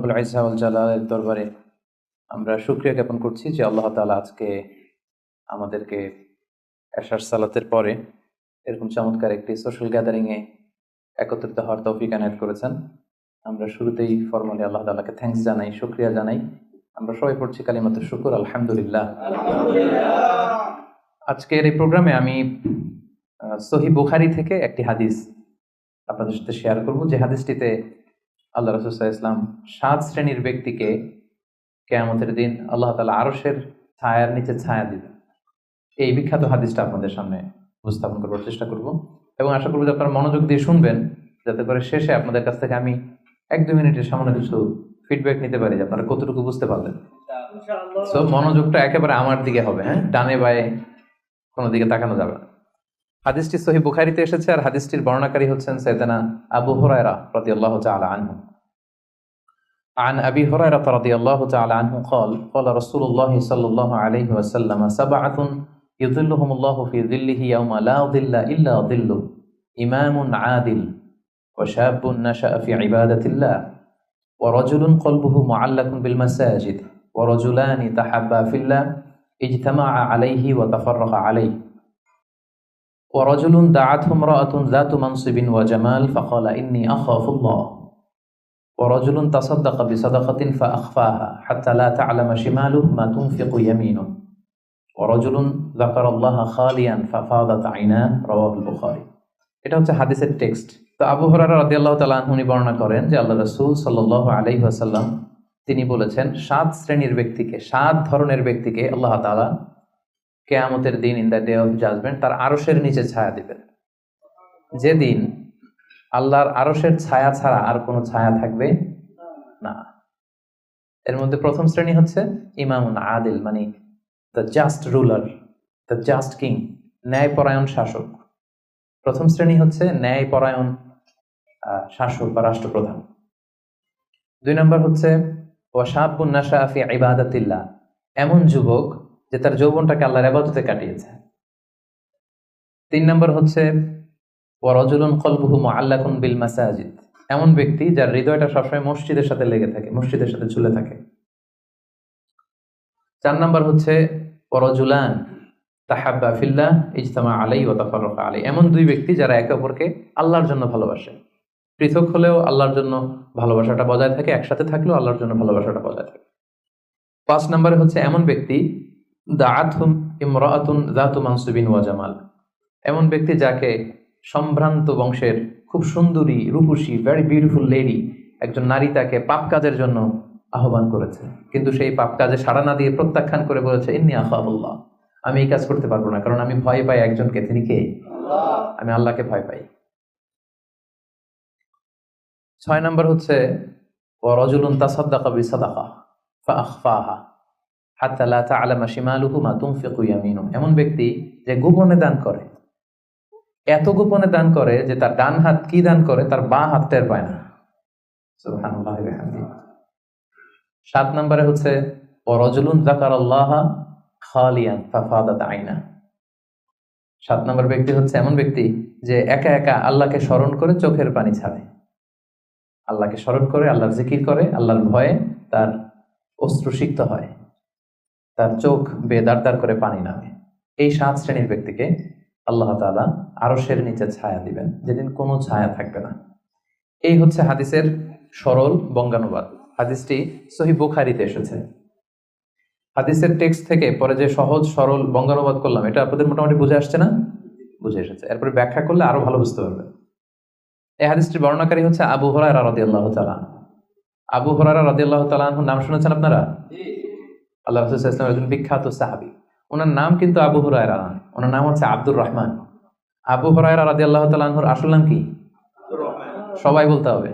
রব্বুল ইজ্জা ওয়াল জালালের দরবারে আমরা শুকরিয়া জ্ঞাপন করছি যে আল্লাহ তাআলা আজকে আমাদেরকে এশার সালাতের পরে এরকম চমৎকার একটি সোশ্যাল গ্যাদারিংয়ে একত্রিত হওয়ার তৌফিক এনায়েত করেছেন। আমরা শুরুতেই ফরমালি আল্লাহ তাআলাকে থ্যাঙ্কস জানাই, শুকরিয়া জানাই। আমরা সবাই পড়ছি কালিমাতুশ শুকর, আলহামদুলিল্লাহ। আজকের এই প্রোগ্রামে আমি সহিহ বুখারী থেকে একটি হাদিস আপনাদের সাথে শেয়ার করব, যে হাদিসটিতে আল্লাহ রাসূল সাল্লাল্লাহু আলাইহি ওয়াসাল্লাম 7 শ্রেণীর ব্যক্তিকে কিয়ামতের দিন আল্লাহ তাআলা আরশের ছায়ার নিচে ছায়া দিবেন। এই বিখ্যাত হাদিসটা আপনাদের সামনে উপস্থাপন করার চেষ্টা করব এবং আশা করব যে আপনারা মনোযোগ দিয়ে শুনবেন, যাতে করে শেষে আপনাদের কাছ থেকে আমি 1-2 মিনিটের সামান্য কিছু ফিডব্যাক নিতে পারি যে আপনারা কতটুকু বুঝতে পারলেন। সো মনোযোগটা একেবারে আমার দিকে হবে, হ্যাঁ, ডানে বায়ে কোনো দিকে তাকানো যাবে না। হাদিসটি সহিহ বুখারীতে এসেছে আর হাদিসটির বর্ণনাকারী হচ্ছেন সাইয়েদনা আবু হুরায়রা রাদিয়াল্লাহু তাআলা আনহু। عن أبي هريرة رضي الله تعالى عنه قال قال رسول الله صلى الله عليه وسلم 7 يظلهم الله في ظله يوم لا ظل إلا ظله إمام عادل وشاب نشأ في عبادة الله ورجل قلبه معلق بالمساجد ورجلان تحابا في الله اجتمعا عليه وتفرقا عليه ورجل دعته امرأة ذات منصب وجمال فقال إني أخاف الله ورجل تصدق بصدقة فأخفاها حتى لا تعلم شماله ما تنفق يمينه ورجل ذكر الله خاليا ففاضت عيناه رواه البخاري। এটা হচ্ছে হাদিসের টেক্সট। তো আবু হুরায়রা রাদিয়াল্লাহু তাআলা আনহু বর্ণনা করেন যে আল্লাহ রাসূল সাল্লাল্লাহু আলাইহি ওয়াসাল্লাম তিনি বলেছেন 7 শ্রেণীর ব্যক্তিকে, 7 ধরনের ব্যক্তিকে আল্লাহ তাআলা কিয়ামতের দিন in the day of judgement তার আরশের নিচে ছায়া দিবেন, যেদিন আল্লাহর আরশের ছায়া ছাড়া আর কোনো ছায়া থাকবে না। এর মধ্যে প্রথম শ্রেণী হচ্ছে ইমামুন আদিল, মানে the just ruler, the just king, ন্যায়পরায়ণ শাসক। প্রথম শ্রেণী হচ্ছে ন্যায়পরায়ণ শাসক বা রাষ্ট্রপ্রধান। 2 নম্বর হচ্ছে ওয়াশাবুন নাশা ফি ইবাদাতিল্লাহ, এমন যুবক যে তার যৌবনটাকে আল্লাহর ইবাদতে কাটিয়েছে। 3 নম্বর হচ্ছে ওয়ারাজুলুন কলবুহু মুআল্লাকুন বিল মাসাজিদ, এমন ব্যক্তি যার হৃদয়টা সবসময় মসজিদের সাথে লেগে থাকে, মসজিদের সাথে ঝুলে থাকে। 4 নম্বর হচ্ছে ওয়ারাজুলান তাহাব্বা ফিল্লাহ ইজতামা আলাইহি ওয়া তাফাররাকা আলাইহি, এমন 2 ব্যক্তি যারা একে অপরকে আল্লাহর জন্য ভালোবাসে, পৃথক হলেও আল্লাহর জন্য ভালোবাসাটা বজায় থাকে, একসাথে থাকলেও আল্লাহর জন্য ভালোবাসাটা বজায় থাকে। 5 নম্বরে হচ্ছে এমন ব্যক্তি দাআতহুম ইমরাআতুন যাতু মানসিবিন ওয়া জামাল, এমন ব্যক্তি যাকে সম্ভ্রান্ত বংশের খুব সুন্দরী রূপসী ভেরি বিউটিফুল লেডি একজন নারী তাকে পাপ কাজের জন্য আহ্বান করেছে, কিন্তু সেই পাপ কাজে সাড়া না দিয়ে প্রত্যাখ্যান করে বলেছে ইন্নী আখাফুল্লাহ, আমি এই কাজ করতে পারবো না, কারণ আমি ভয় পাই একজনকে, তিনি কে? আল্লাহ, আমি আল্লাহকে ভয় পাই। 6 নম্বর হচ্ছে ওয়ারাজুলুন তাসাদ্দাকা বিসাদাকা ফাআখফাহা হাত্তা লা তা'লামা শিমালুহু মা তুনফিকু ইয়ামিনুহু, এমন ব্যক্তি যে গোপনে দান করে, এত গোপনে দান করে যে তার ডান হাত কি দান করে তার বাঁ হাত টের পায় না। সুবহানাল্লাহি ওয়া বিহামদিহি। 7 নম্বরে হচ্ছে ওয়ারাজুলুন যাকারাল্লাহা খালিয়ান ফাফাদাত আইনা, 7 নম্বর ব্যক্তি হচ্ছে এমন ব্যক্তি যে একা একা আল্লাহকে স্মরণ করে চোখের পানি ছাড়ে, আল্লাহকে স্মরণ করে, আল্লাহর জিকির করে, আল্লাহর ভয়ে তার অশ্রুসিক্ত হয়, তার চোখ বেয়ে দাঁড় দাঁড় করে পানি নামে। এই 7 শ্রেণীর ব্যক্তিকে আল্লাহ তাআলা আরশের নিচে ছায়া দিবেন, যেদিন কোনো ছায়া থাকবে না। এই হচ্ছে হাদিসের সরল বঙ্গানুবাদ। হাদিসটি সহিহ বুখারীতে এসেছে। হাদিসের টেক্সট থেকে পরে যে সহজ সরল বঙ্গানুবাদ করলাম, এটা আপনাদের মোটামুটি বুঝে আসছে না? বুঝে এসেছে। এরপরে ব্যাখ্যা করলে আরো ভালো বুঝতে পারবেন। এই হাদিসটির বর্ণনাকারী হচ্ছে আবু হুরায়রা রাদিয়াল্লাহু তাআলা। আবু হুরায়রা রাদিয়াল্লাহু তাআলা আনহু নাম শুনেছেন আপনারা? আল্লাহ রাসূল সাল্লাল্লাহু আলাইহি ওয়াসাল্লাম একজন বিখ্যাত সাহাবী। ওনার নাম কিন্তু আবু হুরায়রা না, ওনার নাম হচ্ছে আব্দুর রহমান। আবু হুরায়রা রাদিয়াল্লাহু তাআলা আনহুর আসল নাম কি? সবাই বলতে হবে,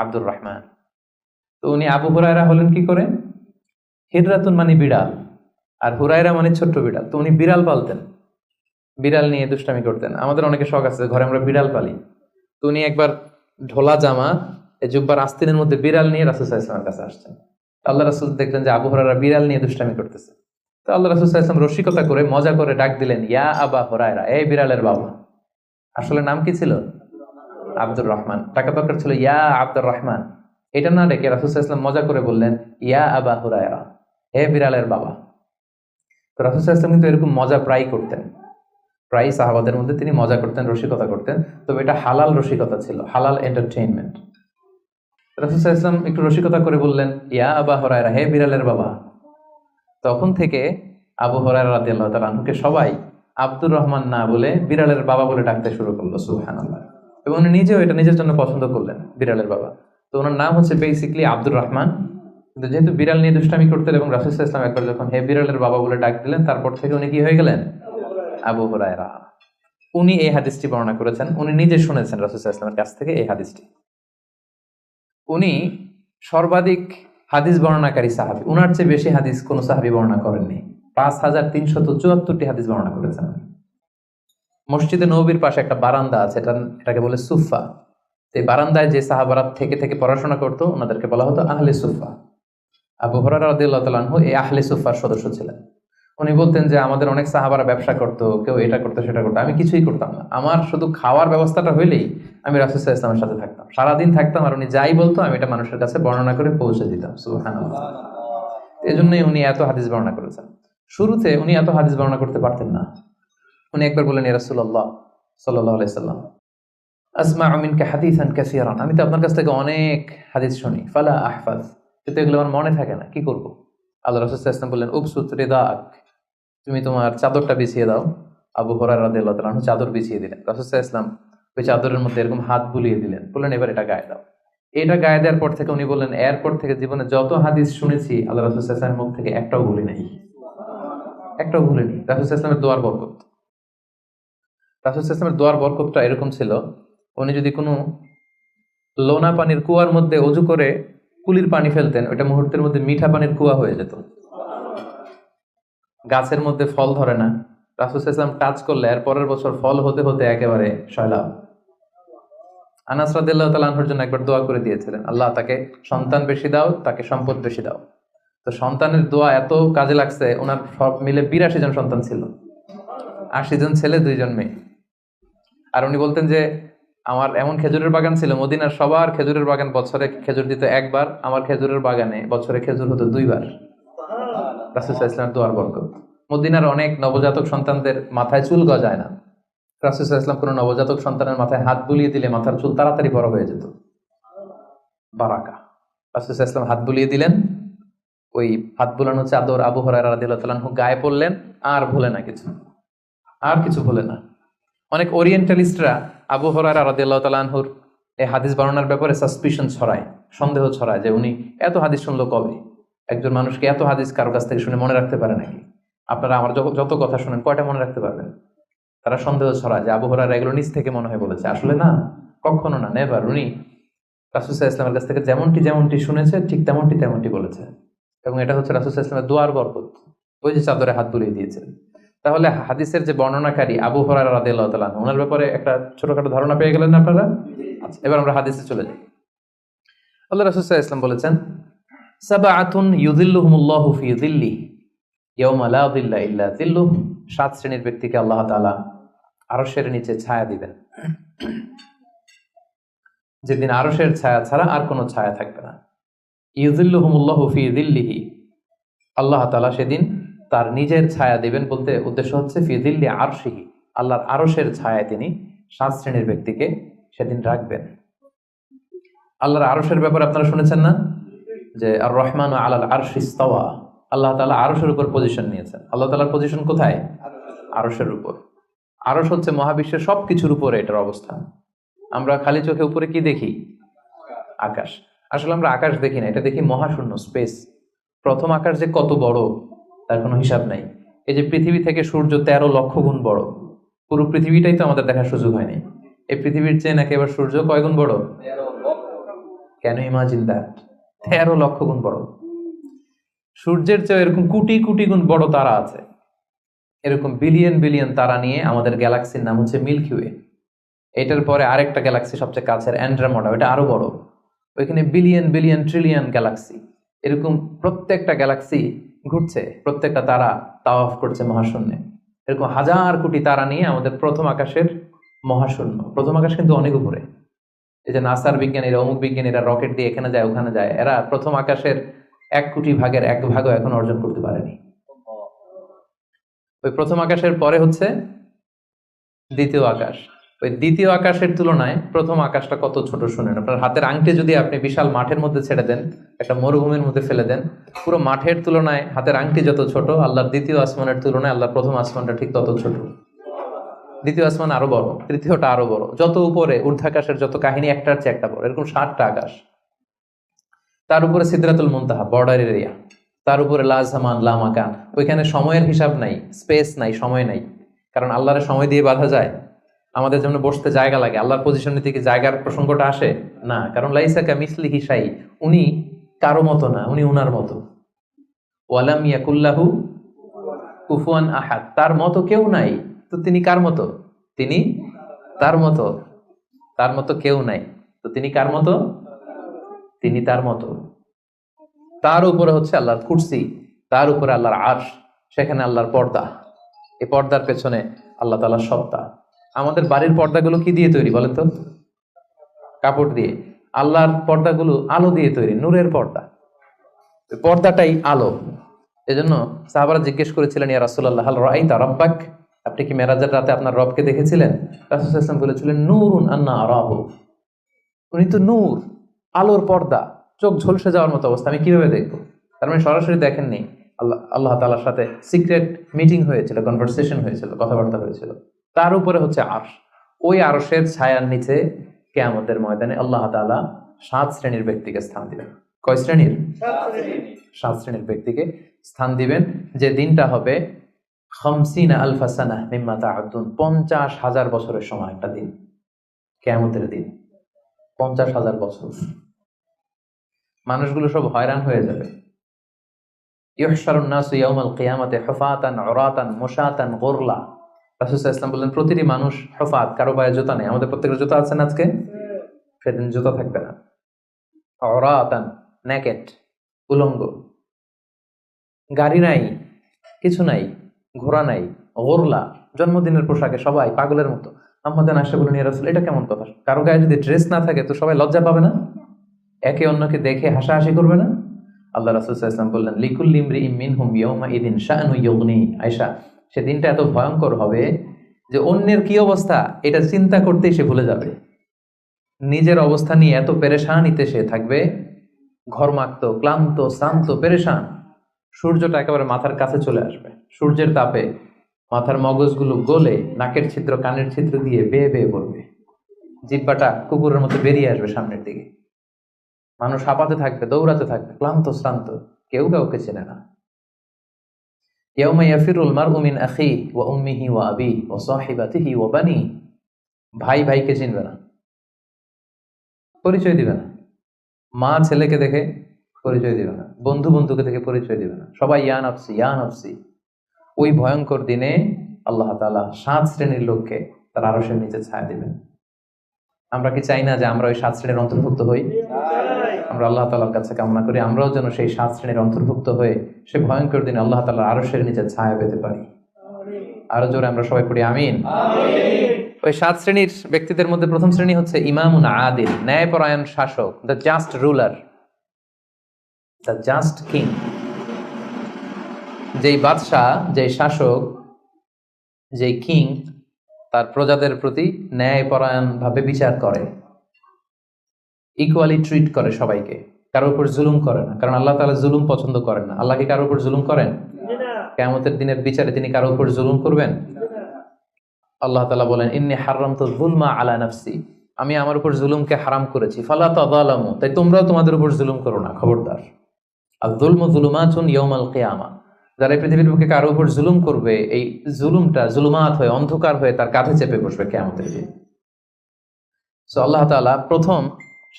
আব্দুর রহমান। তো উনি আবু হুরায়রা হলেন কি করে? হিজরাতুন মানে বিড়াল, আর হুরায়রা মানে ছোট্ট বিড়াল। তো উনি বিড়াল পালতেন, বিড়াল নিয়ে দুষ্টামি করতেন। আমাদের অনেকে শখ আছে, ঘরে আমরা বিড়াল পালি। তো উনি একবার ঢোলা জামা, জুব্বার আস্তিনের মধ্যে বিড়াল নিয়ে রাসূল সাল্লাল্লাহু আলাইহি ওয়াসাল্লামের কাছে আসছেন। আল্লাহ রাসূল দেখলেন যে আবু হুরায়রা বিড়াল নিয়ে দুষ্টামি করতেছে। তো আল্লাহ রাসূল সাল্লাল্লাহু আলাইহি ওয়াসাল্লাম রসিকতা করে মজা করে ডাক দিলেন, ইয়া আবা হুরায়রা, এই বিড়ালের বাবা। আসলে নাম কি ছিল? আব্দুর রহমান। টাকা দরকার ছিল ইয়া আব্দুর রহমান, এটা না ডেকে রাসূল সাল্লাল্লাহু আলাইহি ওয়াসাল্লাম মজা করে বললেন, ইয়া আবা হুরায়রা, হে বিড়ালের বাবা। তো রাসূল সাল্লাল্লাহু আলাইহি ওয়াসাল্লাম কিন্তু এরকম মজা প্রায় করতেন, প্রায় সাহাবাদের মধ্যে তিনি মজা করতেন, রসিকতা করতেন। তবে এটা হালাল রসিকতা ছিল, হালাল এন্টারটেইনমেন্ট। রাসূল সাল্লাল্লাহু আলাইহি ওয়াসাল্লাম একটু রসিকতা করে বললেন, ইয়া আবা হুরায়রা, হে বিড়ালের বাবা। তখন থেকে আবু হুরায়রা রাদিয়াল্লাহু তাআলা আনহুকে সবাই আব্দুর রহমান না বলে বিড়ালের বাবা বলে ডাকতে শুরু করলো, সুবহানাল্লাহ। এবং উনি নিজেও এটা নিজের জন্য পছন্দ করলেন, বিড়ালের বাবা। তো ওনার নাম হচ্ছে বেসিক্যালি আব্দুর রহমান, কিন্তু যেহেতু বিড়াল নিয়ে দুষ্টামি করতেন এবং রাসূল সাল্লাল্লাহু আলাইহি ওয়াসাল্লাম একবার যখন হে বিড়ালের বাবা বলে ডাক দিলেন, তারপর থেকে উনি কি হয়ে গেলেন? আবু হুরায়রা। উনি এই হাদিসটি বর্ণনা করেছেন, উনি নিজে শুনেছেন রাসূল সাল্লাল্লাহু আলাইহি ওয়াসাল্লামের কাছ থেকে এই হাদিসটি। উনি সর্বাধিক হাদিস বর্ণনাকারী সাহাবী, উনার চেয়ে বেশি হাদিস কোন সাহাবী বর্ণনা করেননি। 5374টি হাদিস বর্ণনা করেছেন। মসজিদে নববীর পাশে একটা বারান্দা আছে, এটাকে বলে সুফা। এই বারান্দায় যে সাহাবারা থেকে থেকে পড়াশোনা করতো ওনাদেরকে বলা হতো আহলে সুফা। আবু হুরায়রা রাদিয়াল্লাহু তাআলা আনহু এই আহলে সুফার সদস্য ছিলেন। উনি বলতেন যে আমাদের অনেক সাহাবারা ব্যবসা করতো, কেউ এটা করতো সেটা করতো, আমি কিছুই করতাম না। আমার শুধু খাওয়ার ব্যবস্থাটা হইলেই আমি রাসূল সাল্লাল্লাহু আলাইহি ওয়াসাল্লামের সাথে থাকতাম, সারাদিন থাকতাম, আর উনি যাই বলতো আমি এটা মানুষের কাছে বর্ণনা করে পৌঁছে দিতাম। সুবহানাল্লাহ। এজন্যই উনি এত হাদিস বর্ণনা করেছেন। শুরুতে উনি এত হাদিস বর্ণনা করতে পারতেন না। উনি একবার বললেন, ইয়া রাসূলুল্লাহ সাল্লাল্লাহু আলাইহি সাল্লাম, আসমা'ু মিনকা হাদিসান কাসীরান, আমি তো আপনার কাছ থেকে অনেক হাদিস শুনি, ফালা আহফাজ, কিন্তু এগুলো আমার মনে থাকে না, কি করব? আল্লাহ রাসূল সাল্লাল্লাহু আলাইহি ওয়াসাল্লাম বললেন, উবসুত রিদাক, তুমি তোমার চাদরটা বিছিয়ে দাও। আবু হুরায়রা রাদিয়াল্লাহু তাআলা আনহু চাদর বিছিয়ে দিলেন। রাসূল সাল্লাল্লাহু আলাইহি ওয়াসাল্লাম ওই চাদরের মধ্যে এরকম হাত বুলিয়ে দিলেন, বললেন এবার এটা গায়ে দাও। এটা গায়ে দেওয়ার পর থেকে উনি বললেন, এরপর থেকে জীবনে যত হাদিস শুনেছি আল্লাহ রাসূল সাল্লাল্লাহু আলাইহি ওয়াসাল্লামের মুখ থেকে একটাও ভুলি নাই, একটাও ভুলিনি। রাসূল সাল্লাল্লাহু আলাইহি ওয়াসাল্লামের দোয়ার বরকত, রাসূল সাল্লাল্লাহু আলাইহি ওয়াসাল্লামের দোয়ার বরকতটা এরকম ছিল, উনি যদি কোনো লোনা পানির কুয়ার মধ্যে অজু করে কুলির পানি ফেলতেন, ওইটা মুহূর্তের মধ্যে মিঠা পানির কুয়া হয়ে যেত। গাছের মধ্যে ফল ধরে না, রাসূল সাল্লাল্লাহু আলাইহি ওয়াসাল্লাম টাচ করলে এর পরের বছর ফল হতে হতে একেবারে সয়লাব। আনাস রাদিয়াল্লাহু তাআলা আনহুর জন্য একবার দোয়া করে দিয়েছিলেন, আল্লাহ তাকে সন্তান বেশি দাও, তাকে সম্পদ বেশি দাও। তো সন্তানের দোয়া এত কাজে লাগছে, ওনার সব মিলে 82 জন সন্তান ছিল, 80 জন ছেলে 2 জন মেয়ে। আর উনি বলতেন যে আমার এমন খেজুরের বাগান ছিল, মদিনার সবার খেজুরের বাগান বছরে খেজুর দিত একবার, আমার খেজুরের বাগানে বছরে খেজুর হতো 2 বার। রাসূল সাল্লাল্লাহু আলাইহি ওয়াসাল্লামের দোয়ার বরকত। মদিনার অনেক নবজাতক সন্তানদের মাথায় চুল গজায় না, রাসূল সাল্লাল্লাহু আলাইহি ওয়াসাল্লাম কোনো নবজাতক সন্তানের মাথায় হাত বুলিয়ে দিলে মাথার চুল তাড়াতাড়ি বড় হয়ে যেত, বারাকা। রাসূল সাল্লাল্লাহু আলাইহি ওয়াসাল্লাম হাত বুলিয়ে দিলেন, ওই হাত বুলানো চাদর আবু হুরায়রা রাদিয়াল্লাহু তাআলা আনহু গায়ে পড়লেন, আর ভুলে না কিছু, আর কিছু ভুলে না। অনেক ওরিয়েন্টালিস্টরা আবু হুরায়রা রাদিয়াল্লাহু তাআলা আনহুর এই হাদিস বর্ণনার ব্যাপারে সাসপিশন ছড়ায়, সন্দেহ ছড়ায় যে উনি এত হাদিস শুনলো কবে? একজন মানুষকে এত হাদিস কারো কাছ থেকে শুনে মনে রাখতে পারে নাকি? আপনারা আমার যত কথা শুনেন কয়টা মনে রাখতে পারবেন? তারা সন্দেহ ছড়ায় যে আবু হুরায়রা এগুলো নিজ থেকে মনে হয় বলেছে। আসলে না, কখনো না, নেভার। উনি রাসূল সাল্লাল্লাহু আলাইহি ওয়াসাল্লামের কাছ থেকে যেমনটি শুনেছে ঠিক তেমনটি বলেছে, এবং এটা হচ্ছে রাসূল সাল্লাল্লাহু আলাইহি ওয়াসাল্লামের দোয়ার বরকত, ওই যে চাদরে হাত বুলিয়ে দিয়েছিলেন। তাহলে হাদিসের যে বর্ণনাকারী আবু হুরায়রা রাদিয়াল্লাহু তাআলা আনহু, ওনার ব্যাপারে একটা ছোটখাটো ধারণা পেয়ে গেলেন না আপনারা? আচ্ছা, এবার আমরা হাদিসে চলে যাই। আল্লাহ রাসূল সাল্লাল্লাহু আলাইহি ওয়াসাল্লাম বলেছেন, সাবআতুন ইউযিল্লুহুমুল্লাহু ফি যিল্লিহি ইয়াওমা লা যিল্লা ইল্লা যিল্লুহু, 7 শ্রেণীর ব্যক্তিকে আল্লাহ তাআলা আরশের নিচে ছায়া দিবেন, যেদিন আরশের ছায়া ছাড়া আর কোনো ছায়া থাকবে না। ইউযিল্লুহুমুল্লাহু ফি যিল্লিহি, আল্লাহ তাআলা সেদিন তার নিজের ছায়া দিবেন, বলতে উদ্দেশ্য হচ্ছে ফি যিল্লি আরশিহি, আল্লাহর আরশের ছায়ায় তিনি 7 শ্রেণীর ব্যক্তিকে সেদিন রাখবেন। আল্লাহর আরশের ব্যাপারে আপনারা শুনেছেন না, যে আর রহমানু আলাল আরশি ইস্তাওয়া, আল্লাহ তাআলা আরশের উপর পজিশন নিয়েছেন। আল্লাহ তাআলার পজিশন কোথায়? আরশের উপর। আরশ হচ্ছে মহাবিশ্বের সবকিছুর উপরে এটার অবস্থান। আমরা খালি চোখে উপরে কি দেখি? আকাশ। আসলে আমরা আকাশ দেখি না, এটা দেখি মহাশূন্য, স্পেস। প্রথম আকাশ যে কত বড় তার কোনো হিসাব নাই। এই যে পৃথিবী থেকে সূর্য 13 লক্ষ গুণ বড়, পুরো পৃথিবীটাই তো আমাদের দেখার সুযোগ হয়নি। এই পৃথিবীর চেয়ে নাকি এবার সূর্য কয় গুণ বড়? Can you imagine that? 13 লক্ষ গুণ বড়। সূর্যের চেয়ে এরকম কোটি কোটি গুণ বড় তারা আছে। এরকম বিলিয়ন বিলিয়ন তারা নিয়ে আমাদের গ্যালাক্সির নাম হচ্ছে মিল্কি ওয়ে। এটার পরে আরেকটা গ্যালাক্সি সবচেয়ে কাছের অ্যান্ড্রোমেডা, ওটা আরো বড়। ওইখানে বিলিয়ন বিলিয়ন ট্রিলিয়ন গ্যালাক্সি, এরকম প্রত্যেকটা গ্যালাক্সি ঘুরছে, প্রত্যেকটা তারা তাওয়াফ করছে মহাশূন্যে। এরকম হাজার কোটি তারা নিয়ে আমাদের প্রথম আকাশের মহাশূন্য। প্রথম আকাশ কিন্তু অনেক উপরে, এই যে নাসার বিজ্ঞানীরা, অমুক বিজ্ঞানীরা রকেট দিয়ে এখানে যায় ওখানে যায়, এরা প্রথম আকাশের 1 কোটি ভাগের 1 ভাগও এখন অর্জন করতে পারেনি। ওই প্রথম আকাশের পরে হচ্ছে দ্বিতীয় আকাশ। ওই দ্বিতীয় আকাশের তুলনায় প্রথম আকাশটা কত ছোট শুনেন। আপনার হাতের আংটি যদি আপনি বিশাল মাঠের মধ্যে ছেড়ে দেন, একটা মরুভূমির মধ্যে ফেলে দেন, পুরো মাঠের তুলনায় হাতের আংটি যত ছোট, আল্লাহর দ্বিতীয় আসমানের তুলনায় আল্লাহর প্রথম আসমানটা ঠিক তত ছোট। দ্বিতীয় আসমান আরো বড়, তৃতীয়টা আরো বড়, যত উপরে ঊর্ধ্বাকাশের যত কাহিনী একটার চেয়ে একটা বড়, এরকম 60টা আকাশ। তার উপরে সিদরাতুল মুনতাহা, বর্ডার এরিয়া। তার উপরে লা জামান লা মাকান, ওইখানে সময়ের হিসাব নাই, স্পেস নাই, সময় নাই। কারণ আল্লাহর সময় দিয়ে বাঁধা যায়? আমাদের যেমন বসতে জায়গা লাগে, আল্লাহর পজিশনে থেকে জায়গার প্রসঙ্গটা আসে না। কারণ লাইসা কামিসলিহি শাই, উনি কারো মতো না, উনি উনার মতো। ওয়ালাম ইয়াকুল্লাহু কুফুয়ান আহাদ, তার মতো কেউ নাই। তো তিনি কার মতো? তিনি তার মতো। তার মতো কেউ নাই, তো তিনি কার মতো? তিনি তার মতো। তার উপরে হচ্ছে আল্লাহর কুরসি, তার উপরে আল্লাহর আরশ, সেখানে আল্লাহর পর্দা, এই পর্দার পেছনে আল্লাহ তাআলার সত্তা। আমাদের বাড়ির পর্দাগুলো কি দিয়ে তৈরি বলেন তো? কাপড় দিয়ে। আল্লাহর পর্দাগুলো আলো দিয়ে তৈরি, নূরের পর্দা। পর্দাটাই আলো। এজন্য সাহাবারা জিজ্ঞেস করেছিলেন, ইয়া রাসূলুল্লাহ হাল রাআইতা রাব্বাক, আপনি কি মেরাজের রাতে আপনার রবকে দেখেছিলেন? রাসূল সাল্লাল্লাহু আলাইহি ওয়াসাল্লাম বলেছিলেন, নূরুন আন্না আরাহু, উনি তো নূর, আলোর পর্দা, চোখ ঝলসে যাওয়ার মতো অবস্থা, আমি কিভাবে দেখবো? তার মানে সরাসরি দেখেননি। আল্লাহ তাআলার সাথে সিক্রেট মিটিং হয়েছিল, কনভারসেশন হয়েছিল, কথাবার্তা হয়েছিল। তার উপরে হচ্ছে আরশ। ওই আরশের ছায়ার নিচে কিয়ামতের ময়দানে আল্লাহ তাআলা 7 শ্রেণীর ব্যক্তিকে স্থান দিবেন। কয় শ্রেণীর? 7 শ্রেণীর ব্যক্তিকে স্থান দিবেন, যে দিনটা হবে 50 আলফা সানাহ মিম্মা তা'উদ্দুন, 50,000 বছরের সময় একটা দিন, কিয়ামতের দিন। 50,000 বছর। মানুষগুলো সব হয়রান হয়ে যাবে। ইউহশারুন নাসু ইয়াউমাল কিয়ামাতি হুফাতান উরাতান মুশাতান গুরলা। রাসূল সাল্লাল্লাহু আলাইহি ওয়াসাল্লাম বললেন, প্রতিটি মানুষ হুফাত, কারো পায়ে জুতা নেই। আমাদের প্রত্যেকের জুতা আছে না আজকে? সেদিন জুতা থাকবে না। উরাতান, নেকেট, উলঙ্গ, গাড়ি নাই, কিছু নাই, ঘোড়া নাই, গুরলা, জন্মদিনের পোশাকে সবাই পাগলের মতো। আম্মা জান আয়েশা বলেন, ইয়া রাসূল, এটা কেমন কথা? কারো গায়ে যদি ড্রেস না থাকে তো সবাই লজ্জা পাবে না? একে অন্যকে দেখে হাসাহাসি করবে না? আল্লাহ রাসূল সাল্লাল্লাহু আলাইহি ওয়াসাল্লাম বললেন, লিকুল্লি ইমরিইম মিনহুম ইয়াওমা ইদিন শাআনু ইউগনি। আয়েশা, সেদিনটা এত ভয়ঙ্কর হবে যে অন্যের কি অবস্থা এটা চিন্তা করতেই সে ভুলে যাবে। নিজের অবস্থা নিয়ে এত পেরেশানিতে সে থাকবে, ঘর্মাক্ত, ক্লান্ত, শ্রান্ত, পেরেশান। সূর্যটা একেবারে মাথার কাছে চলে আসবে, সূর্যের তাপে মাথার মগজগুলো গলে নাকের ছিদ্র, কানের ছিদ্র দিয়ে বেয়ে বেয়ে পড়বে, জিহ্বাটা কুকুরের মতো বেরিয়ে আসবে সামনের দিকে। মানুষ হাঁপাতে থাকবে, দৌড়াতে থাকবে, ক্লান্ত শ্রান্ত, কেউ কাউকে চেনে না। ইয়াউমা ইয়াফিরুল মারউ মিন আখিহি ওয়া উম্মিহি ওয়া আবিহি ওয়া সাহিবাতিহি ওয়া বানিহি। ভাই ভাইকে চিনবে না, পরিচয় দিবে না। মা ছেলেকে দেখে পরিচয় দিবে না, বন্ধু বন্ধুকে দেখে পরিচয় দিবে না, সবাই ইয়া নাফসি ইয়া নাফসি। ওই ভয়ঙ্কর দিনে আল্লাহ তাআলা 7 শ্রেণীর লোককে তার আরশের নিচে ছায়া দিবেন। আমরা কি চাই না যে আমরা ওই 7 শ্রেণীর অন্তর্ভুক্ত হই? আমরা আল্লাহ তাআলার কাছে কামনা করি আমরাও যেন সেই 7 শ্রেণীর অন্তর্ভুক্ত হয়ে সে ভয়ঙ্কর দিনে আল্লাহ তাআলার আরশের নিচে ছায়া পেতে পারি। আরো জোরে আমরা সবাই পড়ি আমিন। ওই 7 শ্রেণীর ব্যক্তিদের মধ্যে প্রথম শ্রেণী হচ্ছে ইমামুন আদিল, ন্যায়পরায়ণ শাসক, the just ruler, the just king. যেই বাদশাহ, যেই শাসক, যেই কিং তার প্রজাদের প্রতি ন্যায়পরায়ণ ভাবে বিচার করে, ইকুয়ালি ট্রিট করে সবাইকে, কারোর উপর জুলুম করে না। কারণ আল্লাহ তাআলা জুলুম পছন্দ করেন না। আল্লাহ কি কারোর উপর জুলুম করেন? কিয়ামতের দিনের বিচারে তিনি কারোর উপর জুলুম করবেন? আল্লাহ তাআলা বলেন, ইন্নী হারামতু যুলমা আলা নাফসি, আমি আমার উপর জুলুমকে হারাম করেছি, ফালা তাযালামু, তাই তোমরাও তোমাদের উপর জুলুম করো না, খবরদার। আয-যুলমু যুলুমাতুন ইয়াউমাল কিয়ামা, যারা এই পৃথিবীর বুকে কারোর উপর জুলুম করবে, এই জুলুমটা জুলুমাত হয়ে, অন্ধকার হয়ে তার কাঁধে চেপে বসবে কিয়ামতের দিন। সো আল্লাহ তাআলা প্রথম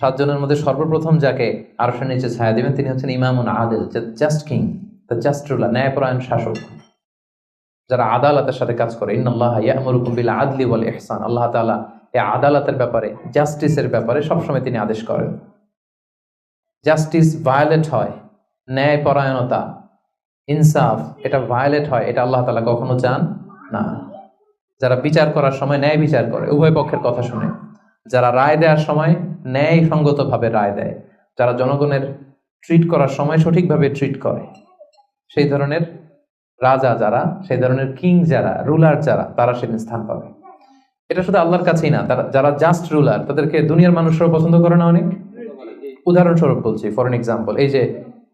7 জনের মধ্যে সর্বপ্রথম যাকে আরশের নিচে ছায়া দিবেন তিনি হচ্ছেন ইমামুন আদিল, just king, the just ruler, ন্যায়পরায়ণ শাসক, যারা আদালতের সাথে কাজ করে। ইন্নাল্লাহা ইয়া'মুরুকুম বিল আদলি ওয়াল ইহসান, আল্লাহ তাআলা এই আদালতের ব্যাপারে, জাস্টিসের ব্যাপারে সবসময় তিনি আদেশ করেন। জাস্টিস ভায়োলেট হয়, ন্যায়পরায়ণতা, ইনসাফ এটা ভায়োলেট হয়, এটা আল্লাহ তাআলা কখনো চান না। যারা বিচার করার সময় ন্যায় বিচার করে, উভয় পক্ষের কথা শুনে, যারা রায় দেওয়ার সময় ন্যায়সঙ্গত ভাবে রায় দেয়, যারা জনগণের ট্রিট করার সময় সঠিকভাবে ট্রিট করে, সেই ধরনের রাজা যারা, সেই ধরনের কিং যারা, রুলার যারা, তারা সেদিন স্থান পাবে। এটা শুধু আল্লাহর কাছেই না, তারা যারা জাস্ট রুলার তাদেরকে দুনিয়ার মানুষরাও পছন্দ করে না অনেক। উদাহরণস্বরূপ বলছি, ফর এন এক্সাম্পল, এই যে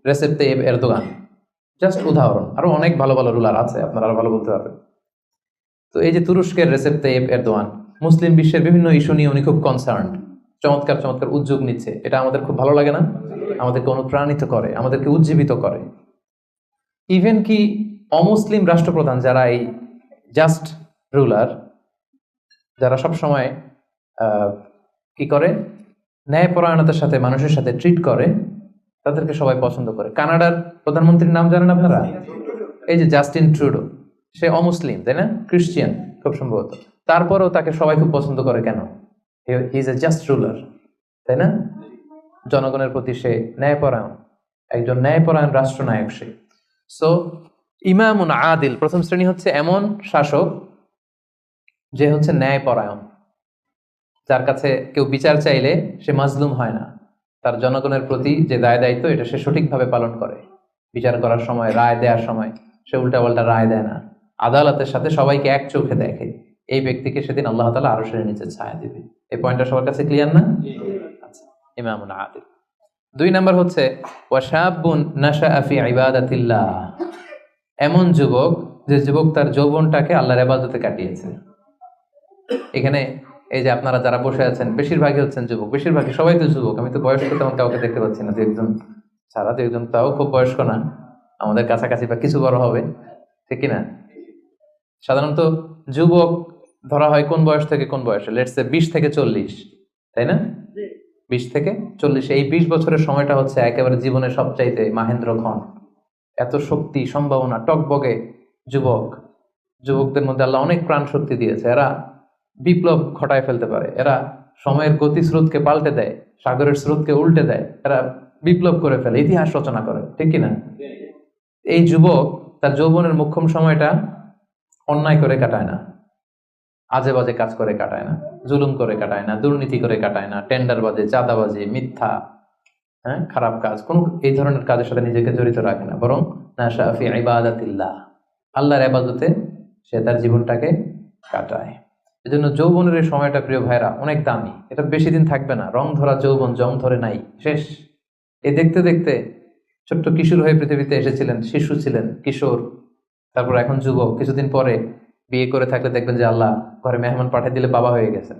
রেসেপ তাইয়েব এরদোগান, জাস্ট উদাহরণ, আরো অনেক ভালো ভালো রুলার আছে, আপনারা আরো ভালো বলতে পারবেন। তো এই যে তুরস্কের রেসেপ তাইয়েব এরদোয়ান, মুসলিম বিশ্বের বিভিন্ন ইস্যু নিয়ে উনি খুব কনসার্ন, চমৎকার চমৎকার উদ্যোগ নিচ্ছে। এটা আমাদের খুব ভালো লাগে না? আমাদেরকে অনুপ্রাণিত করে, আমাদেরকে উজ্জীবিত করে। ইভেন কি অমুসলিম রাষ্ট্রপ্রধান যারা এই জাস্ট রুলার, যারা সব সময় কি করে, ন্যায়পরায়ণতার সাথে মানুষের সাথে ট্রিট করে, তাদেরকে সবাই পছন্দ করে। কানাডার প্রধানমন্ত্রীর নাম জানেন আপনারা? এই যে জাস্টিন ট্রুডো, সে অমুসলিম, তাই না? খ্রিস্টিয়ান খুব সম্ভবত, তারপরেও তাকে সবাই খুব পছন্দ করে। কেন? He is a just ruler, তাই না? জনগণের প্রতি সে ন্যায়পরায়ণ, একজন ন্যায়পরায়ণ রাষ্ট্রনায়ক সে। সো ইমামুন আদিল, প্রথম শ্রেণী হচ্ছে এমন শাসক যে হচ্ছে ন্যায়পরায়ণ, যার কাছে কেউ বিচার চাইলে সে মাজলুম হয় না, তার জনগণের প্রতি যে দায় দায়িত্ব এটা সে সঠিকভাবে পালন করে। বিচার করার সময়, রায় দেওয়ার সময় সে উল্টাপাল্টা রায় দেয় না, আদালতের সাথে সবাইকে এক চোখে দেখে। এই ব্যক্তিকে সেদিন আল্লাহ তাআলা আরশের নিচে ছায়া দিবে। এই পয়েন্টটা সবার কাছে ক্লিয়ার না? আচ্ছা, ইমামুন আদিল। 2 নাম্বার হচ্ছে ওয়াশাবুন নাশাআ ফি ইবাদাতিল্লাহ, এমন যুবক যে যুবক তার যৌবনটাকে আল্লাহর ইবাদতে কাটিয়েছে। এখানে এই যে আপনারা যারা বসে আছেন বেশিরভাগই হচ্ছেন যুবক, বেশিরভাগই, সবাই তো যুবক। আমি তো বয়স্ক তেমন কাউকে দেখতে পাচ্ছি না, 2-1 ছাড়া। 2-1 তাও খুব বয়স্ক না, আমাদের কাছাকাছি বা কিছু বড় হবে, ঠিক কিনা? সাধারণত যুবক ধরা হয় কোন বয়স থেকে কোন বয়সে? লেটস সে 20 থেকে 40, তাই না? 20 থেকে 40, এই 20 বছরের সময়টা হচ্ছে একেবারে জীবনের সবচাইতে মাহেন্দ্র ক্ষণ। এত শক্তি, সম্ভাবনা, টকবগে যুবক। যুবকদের মধ্যে আল্লাহ অনেক প্রাণ শক্তি দিয়েছে। এরা বিপ্লব ঘটায় ফেলতে পারে, এরা সময়ের গতি স্রোতকে পাল্টে দেয়, সাগরের স্রোতকে উল্টে দেয়, এরা বিপ্লব করে ফেলে, ইতিহাস রচনা করে, ঠিক কিনা? এই যুবক তার যৌবনের মোক্ষম সময়টা অন্যায় করে কাটায় না, আজে বাজে কাজ করে কাটায় না, জুলুম করে কাটায় না, দুর্নীতি করে কাটায় না, টেন্ডারবাজি, চাঁদাবাজি, মিথ্যা, খারাপ কাজ, কোন এই ধরনের কাজের সাথে নিজেকে জড়িত রাখে না, বরং নাশা ফি ইবাদাতিল্লাহ, আল্লাহর ইবাদতে সে তার জীবনটাকে কাটায়। এজন্য যৌবনের এই সময়টা প্রিয় ভাইরা অনেক দামি। এটা বেশি দিন থাকবে না। রং ধরা যৌবন জং ধরে নাই, শেষ। এই দেখতে দেখতে ছোট্ট কিশোর হয়ে পৃথিবীতে এসেছিলেন, শিশু ছিলেন, কিশোর, তারপর এখন যুবক। কিছুদিন পরে বিয়ে করে থাকলে দেখবেন যে আল্লাহ ঘরে মেহমান পাঠিয়ে দিলে বাবা হয়ে গেছেন।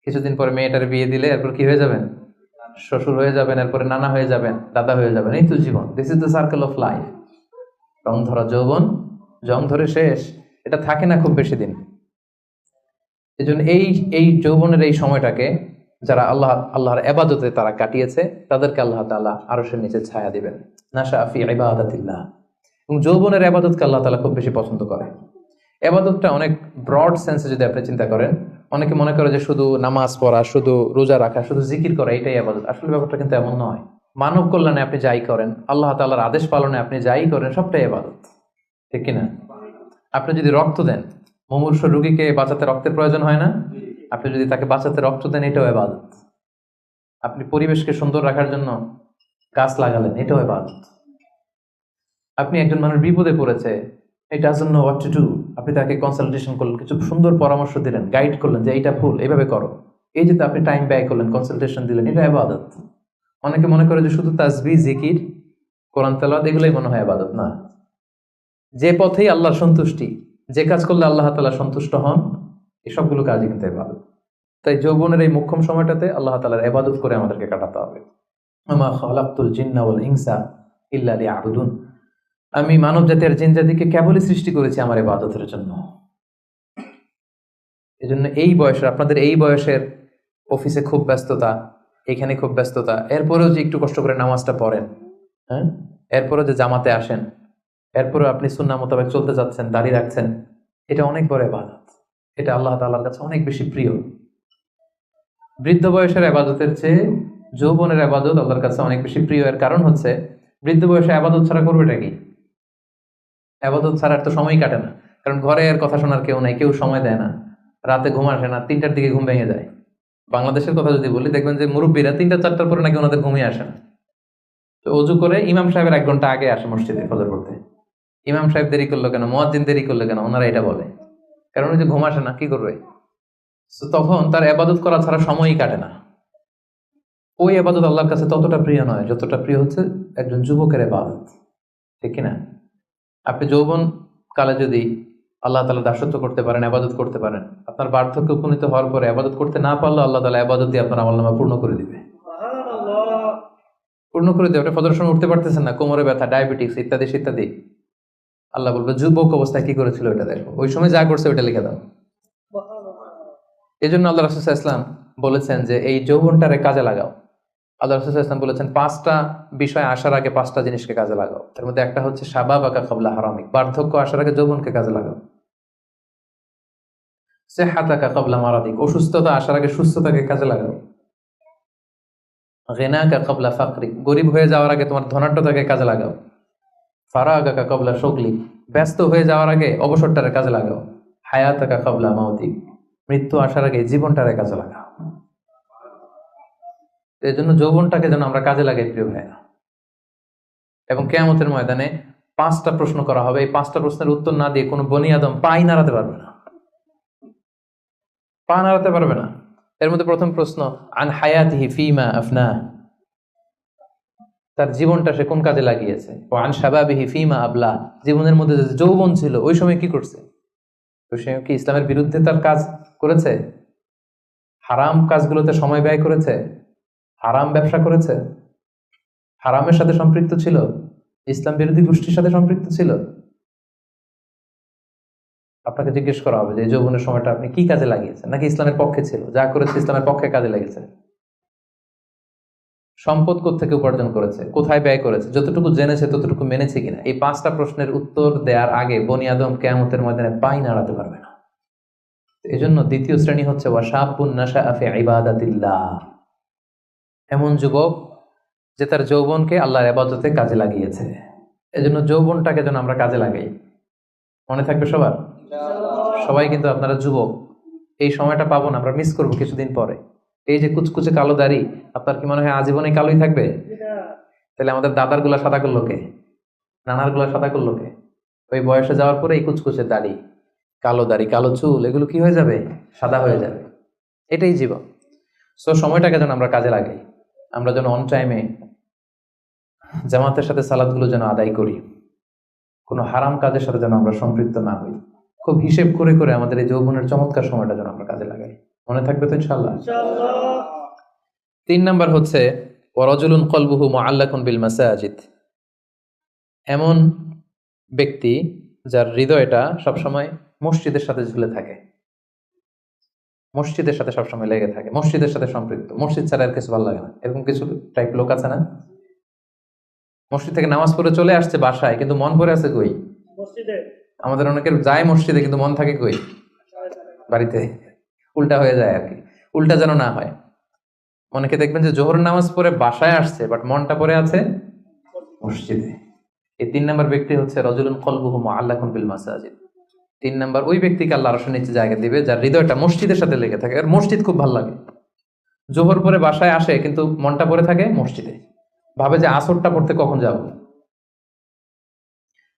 কিছুদিন পরে মেয়েটার বিয়ে দিলে এরপর কি হয়ে যাবেন? শ্বশুর হয়ে যাবেন, এরপরে নানা হয়ে যাবেন, দাদা হয়ে যাবেন। এই তো জীবন, this is the circle of life. রং ধরা যৌবন জং ধরে শেষ, এটা থাকে না খুব বেশি দিন। এই জন্য এই যৌবনের এই সময়টাকে যারা আল্লাহর ইবাদতে তারা কাটিয়েছে, তাদেরকে আল্লাহ তাআলা আরশের নিচে ছায়া দিবেন। নাশা ফি ইবাদাতিল্লাহ। এবং যৌবনের ইবাদতকে আল্লাহ তাআলা খুব বেশি পছন্দ করে। ইবাদতটা অনেক ব্রড সেন্সে যদি আপনি চিন্তা করেন, অনেকে মনে করে যে শুধু নামাজ পড়া, শুধু রোজা রাখা, শুধু জিকির করা এটাই ইবাদত। আসলে ব্যাপারটা কিন্তু এমন নয়। মানব কল্যাণে আপনি যাই করেন, আল্লাহ তাআলার আদেশ পালনে আপনি যাই করেন, সবটাই ইবাদত, ঠিক কিনা? আপনি যদি রক্ত দেন, মুমূর্ষু রোগীকে বাঁচাতে রক্তের প্রয়োজন হয় না? আপনি যদি তাকে বাঁচাতে রক্ত দেন, এটাও ইবাদত। আপনি পরিবেশকে সুন্দর রাখার জন্য গাছ লাগালেন, এটাও ইবাদত। আপনি একজন মানুষ বিপদে পড়েছে, it doesn't know what to do, আপনি তাকে কনসালটেশন করলেন, কিছু সুন্দর পরামর্শ দিলেন, গাইড করলেন যে এইটা ভুল, এইভাবে করো, এই যে আপনি টাইম ব্যয় করলেন, কনসালটেশন দিলেন, এটা ইবাদত। অনেকে মনে করে যে শুধু তাসবিহ, জিকির, কোরআন তেলাওয়াত এগুলোই মনে হয় ইবাদত। না, যে পথেই আল্লাহর সন্তুষ্টি, যে কাজ করলে আল্লাহ তাআলা সন্তুষ্ট হন, এই সবগুলো কাজই কিন্তু ইবাদত। তাই যৌবনের এই মোক্ষম সময়টাতে আল্লাহ তাআলার ইবাদত করে আমাদেরকে কাটাতে হবে। ওমা খালাকতুল জিন্না ওয়াল ইনসা ইল্লা লিয়াবুদুন, আমি মানব জাতির জিন জাতিকে কেবলই সৃষ্টি করেছি আমার ইবাদতের জন্য। এজন্য এই বয়সের, আপনাদের এই বয়সের অফিসে খুব ব্যস্ততা, এখানে খুব ব্যস্ততা, এরপরেও যে একটু কষ্ট করে নামাজটা পড়েন, এরপরেও যে জামাতে আসেন, এরপরেও আপনি সুন্নাহ মোতাবেক চলতে যাচ্ছেন, দাড়ি রাখছেন, এটা অনেক বড় ইবাদত। এটা আল্লাহ তাআলার কাছে অনেক বেশি প্রিয়। বৃদ্ধ বয়সের ইবাদতের চেয়ে যৌবনের ইবাদত আল্লাহর কাছে অনেক বেশি প্রিয়। এর কারণ হচ্ছে বৃদ্ধ বয়সে ইবাদত ছাড়া করবেটা কি? ইবাদত ছাড়া তো সময় কাটে না, কারণ ঘরে আর কথা শোনার কেউ নাই, কেউ সময় দেয় না, রাতে ঘুম আসে না, 3টার দিকে ঘুম ভেঙে যায়, বাংলাদেশের কথা যদি বলি, দেখবেন যে মুরব্বীরা 3টা-4টার পরে নাকি ওনাদের ঘুমিয়ে আসে না। তো অজু করে ইমাম সাহেবের 1 ঘন্টা আগে আসে মসজিদে ফজর পড়তে। ইমাম সাহেব দেরি করলো কেন, মুয়াজ্জিন দেরি করলো কেন, ওনারা এটা বলে। কারণ ওই যে ঘুম আসে না, কি করবে? তো তখন তার ইবাদত করা ছাড়া সময়ই কাটে না। ওই ইবাদত আল্লাহর কাছে ততটা প্রিয় নয় যতটা প্রিয় হচ্ছে একজন যুবকের ইবাদত, ঠিক কিনা? আপনি যৌবন কালে যদি আল্লাহ তাআলা দাসত্ব করতে পারেন, ইবাদত করতে পারেন, আপনার বার্ধক্যে উপনীত হওয়ার পরে ইবাদত করতে না পারলে আল্লাহ তাআলা ইবাদত দিয়ে আপনার আমলনামা পূর্ণ করে দিবে। পূর্ণ করে দেবে। আপনি ফজরের সময় উঠতে পারতেছেন না, কোমরে ব্যথা, ডায়াবেটিস ইত্যাদি ইত্যাদি, আল্লাহ বলবে যুবক অবস্থায় কি করেছিল ওটা দেখো, ওই সময় যা করছে ওটা লিখে দাও। এই জন্য আল্লাহ রাসূল সাল্লাল্লাহু আলাইহি ওয়াসাল্লাম বলেছেন যে এই যৌবনটারে কাজে লাগাও। আল্লাহ রাসূল সাল্লাল্লাহু আলাইহি ওয়াসাল্লাম বলেছেন 5টা বিষয় আসার আগে 5টা জিনিসকে কাজে লাগাও। এর মধ্যে একটা হচ্ছে শাবাবাকা ক্বাবলা হারামিক, বার্ধক্য আসার আগে যৌবনকে কাজে লাগাও। সিহহাতাকা ক্বাবলা মারাদিক, অসুস্থতা আসার আগে সুস্থতাকে কাজে লাগাও। গিনাকা ক্বাবলা ফাকরিক, গরিব হয়ে যাওয়ার আগে তোমার ধনাঢ্যতাকে কাজে লাগাও। ফারাগাকা ক্বাবলা শুগলিক, ব্যস্ত হয়ে যাওয়ার আগে অবসরটারে কাজে লাগাও। হায়াতাকা ক্বাবলা মাউতিক, মৃত্যু আসার আগে জীবনটারে কাজে লাগাও। এই জন্য যৌবনটাকে যেন আমরা কাজে লাগাই প্রিয় ভাইয়া। এবং কিয়ামতের ময়দানে 5টা প্রশ্ন করা হবে, এই 5টা প্রশ্নের উত্তর না দিয়ে কোনো বনি আদম পাই নাড়াতে পারবে না, পা নাড়াতে পারবে না। এর মধ্যে প্রথম প্রশ্ন আন হায়াতিহি ফিমা আফনা, তার জীবনটা সে কোন কাজে লাগিয়েছে। ও আন শাবাবিহি ফিমা আবলা, জীবনের মধ্যে যে যৌবন ছিল ওই সময় কি করছে, ওই সময় কি ইসলামের বিরুদ্ধে তার কাজ করেছে, হারাম কাজগুলোতে সময় ব্যয় করেছে, হারাম ব্যবসা করেছে, হারামের সাথে সম্পৃক্ত ছিল, ইসলাম বিরোধী গোষ্ঠীর সাথে সম্পৃক্ত ছিল। আপনাকে জিজ্ঞেস করা হবে যে এই যৌবনের সময়টা আপনি কি কাজে লাগিয়েছেন, নাকি ইসলামের পক্ষে ছিল, যা করেছে ইসলামের পক্ষে কাজে লেগেছে। সম্পদ কোত্থেকে উপার্জন করেছে, কোথায় ব্যয় করেছে, যতটুকু জেনেছে ততটুকু মেনেছে কিনা। এই 5টা প্রশ্নের উত্তর দেওয়ার আগে বনি আদম কিয়ামতের ময়দানে পাই নাড়াতে পারবে না। এই জন্য দ্বিতীয় শ্রেণী হচ্ছে ওয়াশাবুন নাশাআ ফি ইবাদাতিল্লাহ, এমন যুবক যে তার যৌবনকে আল্লাহর ইবাদতে কাজে লাগিয়েছে। এজন্য যৌবনটাকে যেন আমরা কাজে লাগাই। মনে থাকবে সবার, সবাই কিন্তু আপনারা যুবক, এই সময়টা পাবো না, আমরা মিস করবো কিছুদিন পরে। এই যে কুচকুচে কালো দাড়ি, আপনার কি মনে হয় আজীবনে কালোই থাকবে? তাহলে আমাদের দাদার গুলা সাদা করলো কে, নানার গুলা সাদা করলো কে? ওই বয়সে যাওয়ার পরে এই কুচকুচে দাড়ি, কালো চুল, এগুলো কি হয়ে যাবে? সাদা হয়ে যাবে। এটাই জীবন। সো সময়টাকে যেন আমরা কাজে লাগাই, আমরা যেন অন টাইমে জামাতের সাথে সালাদগুলো যেন আদায় করি, কোনো হারাম কাজের সাথে যেন আমরা সম্পৃক্ত না হই। খুব হিসেব করে করে আমাদের এই যৌবনের চমৎকার সময়টা যেন আমরা কাজে লাগাই। মনে থাকবে তো ইনশাআল্লাহ? 3 নাম্বার হচ্ছে ওয়ারাজুলুন কলবুহু মুআল্লাকুন বিল মাসাজিদ, এমন ব্যক্তি যার হৃদয়টা সবসময় মসজিদের সাথে ঝুলে থাকে, মসজিদের সাথে সবসময় লেগে থাকে, মসজিদের সাথে সম্পৃক্ত, মসজিদ ছাড়া আর কিছু ভালো লাগে না। এরকম কিছু টাইপ লোক আছে না? মসজিদ থেকে নামাজ পড়ে চলে আসছে বাসায়, কিন্তু মন পড়ে আছে কই? মসজিদে। আমাদের অনেকের যায় মসজিদে কিন্তু মন থাকে কই? বাড়িতে। উল্টা হয়ে যায় আর কি, উল্টা যেন না হয়। অনেকে দেখবেন যে জোহর নামাজ পড়ে বাসায় আসছে, বাট মনটা পড়ে আছে মসজিদে। এই 3 নাম্বার ব্যক্তি হচ্ছে রাজুলুন কলবুহু মুআল্লাকুন বিল মাসাজিদ। 3 নাম্বার ওই ব্যক্তিকে আল্লাহ আরশের নিচে জায়গা দিবে যার হৃদয়টা মসজিদের সাথে লেগে থাকে। আর মসজিদ খুব ভালো লাগে। জোহর পরে বাসায় আসে কিন্তু মনটা পড়ে থাকে মসজিদে, ভাবে যে আসরটা পড়তে কখন যাব।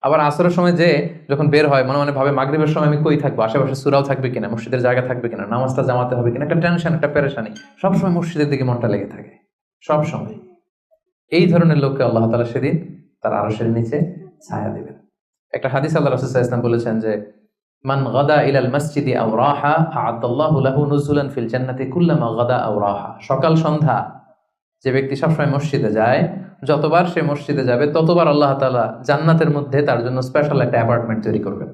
আবার আসরের সময় যে যখন বের হয় মনে মনে ভাবে মাগরিবের সময় আমি কই থাকবো, আশেপাশে সূরাও থাকবে কিনা, মসজিদের জায়গা থাকবে কিনা, নামাজটা জামাতে হবে কিনা, একটা টেনশন, একটা পেরেশানি, সবসময় মসজিদের দিকে মনটা লেগে থাকে সব সময়। এই ধরনের লোককে আল্লাহ তাআলা সেদিন তার আরশের নিচে ছায়া দিবেন। একটা হাদিস আল্লাহ রাসূল সাল্লাল্লাহু আলাইহি ওয়াসাল্লাম বলেছেন যে মান গাদা ইলাল মাসজিদি আও রাহা আ'আদাল্লাহু লাহু নুজুলান ফিল জান্নাতি কুল্লামা গাদা আও রাহা। সকাল সন্ধ্যা যে ব্যক্তি সবসময় মসজিদে যায়, যতবার সে মসজিদে যাবে ততবার আল্লাহ তাআলা জান্নাতের মধ্যে তার জন্য স্পেশাল একটা অ্যাপার্টমেন্ট তৈরি করবেন,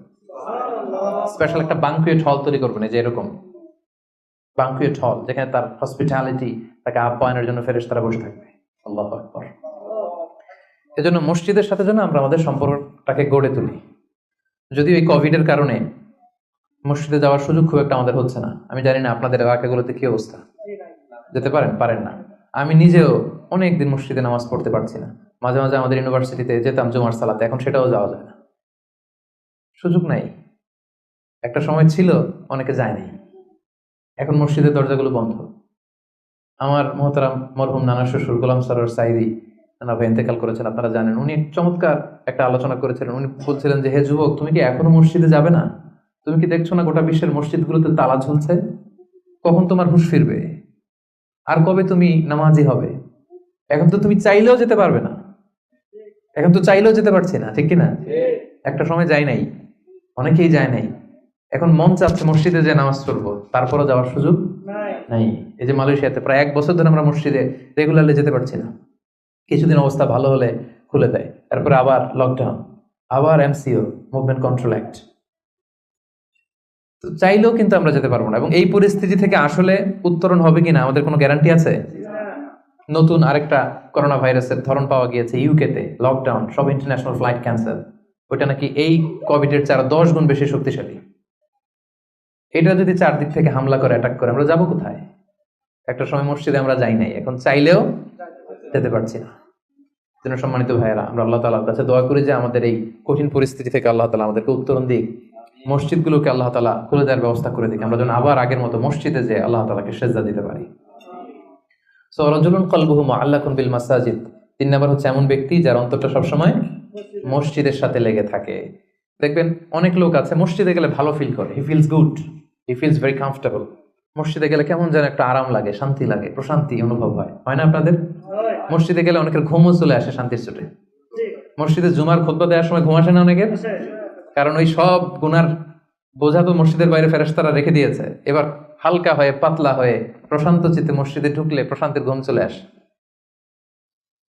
স্পেশাল একটা বাঙ্কুয়েট হল তৈরি করবেন। এই যে এরকম বাঙ্কুয়েট হল, যেখানে তার হসপিটালিটি, তাকে আপ্যায়নের জন্য ফেরেশতারা বসে থাকবে। আল্লাহু আকবার। এজন্য মসজিদের সাথে যেন আমরা আমাদের সম্পর্কটাকে গড়ে তুলি। যদিও এই কোভিডের কারণে মসজিদে যাওয়ার সুযোগ খুব একটা আমাদের হচ্ছে না। আমি জানি না আপনাদের এলাকাগুলোতে কি অবস্থা, যেতে পারেন না। আমি নিজেও অনেকদিন মসজিদে নামাজ পড়তে পারছি না। মাঝে মাঝে আমাদের ইউনিভার্সিটিতে যেতাম জুমার সালাতে, এখন সেটাও যাওয়া যায় না, সুযোগ নাই। একটা সময় ছিল অনেকে যায় নাই, এখন মসজিদের দরজাগুলো বন্ধ। আমার মোহতারাম মরহুম নানা শ্বশুর গোলাম সরোয়ার সাইদি নানা ভাই ইন্তেকাল করেছেন, আপনারা জানেন। উনি চমৎকার একটা আলোচনা করেছিলেন। উনি বলছিলেন যে, হে যুবক, তুমি কি এখনো মসজিদে যাবে না? তুমি কি দেখছো না গোটা বিশ্বের মসজিদগুলোতে তালা ঝুলছে? কখন তোমার হুঁশ ফিরবে? আর কবে তুমি নামাজি হবে? এখন তো তুমি চাইলেও যেতে পারবে না। এখন তো চাইলেও যেতে পারছি না, ঠিক কিনা? একটা সময় যাই নাই, অনেকেই যায় নাই। এখন মন চাচ্ছে মসজিদে যে নামাজ পড়বো, তারপরও যাওয়ার সুযোগ নাই। এই যে মালয়েশিয়াতে প্রায় 1 বছর ধরে আমরা মসজিদে রেগুলারলি যেতে পারছি না। কিছুদিন অবস্থা ভালো হলে খুলে দেয়, তারপরে আবার লকডাউন, আবার এমসিও, মুভমেন্ট কন্ট্রোল অ্যাক্ট। তো চাইলেও কিন্তু আমরা যেতে পারবো না। এবং এই পরিস্থিতি থেকে আসলে উত্তরণ হবে কিনা আমাদের কোনো গ্যারান্টি আছে? নতুন আরেকটা করোনা ভাইরাসের ধরন পাওয়া গিয়েছে ইউকেতে, লকডাউন, সব ইন্টারন্যাশনাল ফ্লাইট ক্যান্সেল। ওইটা নাকি এই কোভিডের 10 গুণ বেশি শক্তিশালী। এটা যদি চারদিক থেকে হামলা করে, অ্যাটাক করে, আমরা যাবো কোথায়? একটা সময় মসজিদে আমরা যাই নাই, এখন চাইলেও যেতে পারছি না। যেন সম্মানিত ভাইয়েরা, আমরা আল্লাহ তাআলার কাছে দোয়া করি যে আমাদের এই কঠিন পরিস্থিতি থেকে আল্লাহ তাআলা আমাদেরকে উত্তরণ দিক, মসজিদগুলোকে আল্লাহ তাআলা খুলে দেওয়ার ব্যবস্থা করে দিক, আমরা যেন আবার আগের মতো মসজিদে যে আল্লাহ তাআলাকে সেজদা দিতে পারি। সো রাজুলুন কলবুহু মুআল্লাকুন বিল মাসাজিদ। 3 নাম্বার হচ্ছে এমন ব্যক্তি যার অন্তরটা সবসময় মসজিদের সাথে লেগে থাকে। দেখবেন অনেক লোক আছে মসজিদে গেলে ভালো ফিল করে, he feels good, he feels very comfortable. মসজিদে গেলে কেমন যেন একটা আরাম লাগে, শান্তি লাগে, প্রশান্তি অনুভব হয়, হয় না আপনাদের? মসজিদে গেলে অনেকের ঘুমও চলে আসে শান্তির চোটে। মসজিদে জুমার খুতবা দেওয়ার সময় ঘুম আসে না অনেকের? কারণ ওই সব গুনার বোঝা তো মসজিদের বাইরে ফেরেশতারা রেখে দিয়েছে। এবার হালকা হয়ে, পাতলা হয়ে, প্রশান্ত চিত্তে মসজিদে ঢুকলে প্রশান্তির ঘুম চলে আসে।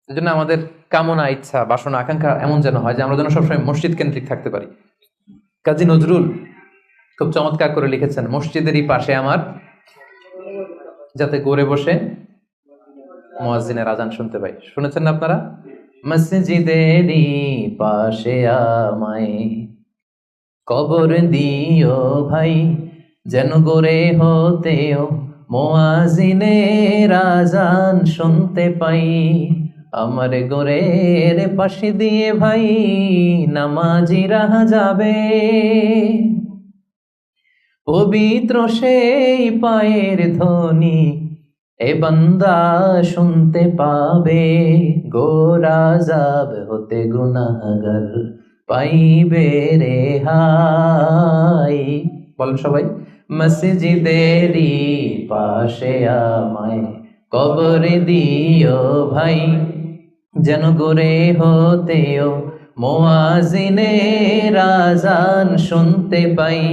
এই জন্য আমাদের কামনা, ইচ্ছা, বাসনা, আকাঙ্ক্ষা এমন যেন হয় যে আমরা যেন সবসময় মসজিদ কেন্দ্রিক থাকতে পারি। কাজী নজরুল খুব চমৎকার করে লিখেছেন, মসজিদেরই পাশে আমার, যাতে গড়ে বসে মুয়াজ্জিনের আজান শুনতে পাই। শুনেছেন না আপনারা? মসজিদেরই পাশে আমায় কবর দিও ভাই, যেন গড়ে হতেও মুয়াজ্জিনের আজান শুনতে পাই। আমার গোরের পাশে দিয়ে ভাই নামাজিরা যাবে, পবিত্র সেই পায়ের ধ্বনি এ বান্দা শুনতে পাবে। গোরা যাব হতে গুনাহগার পাইবে রেহাই। বলেন সবাই, মসজিদেরই পাশে আমায় কবর দিও ভাই, যেন গড়ে হতেও মুয়াজ্জিনের আজান শুনতে পাই।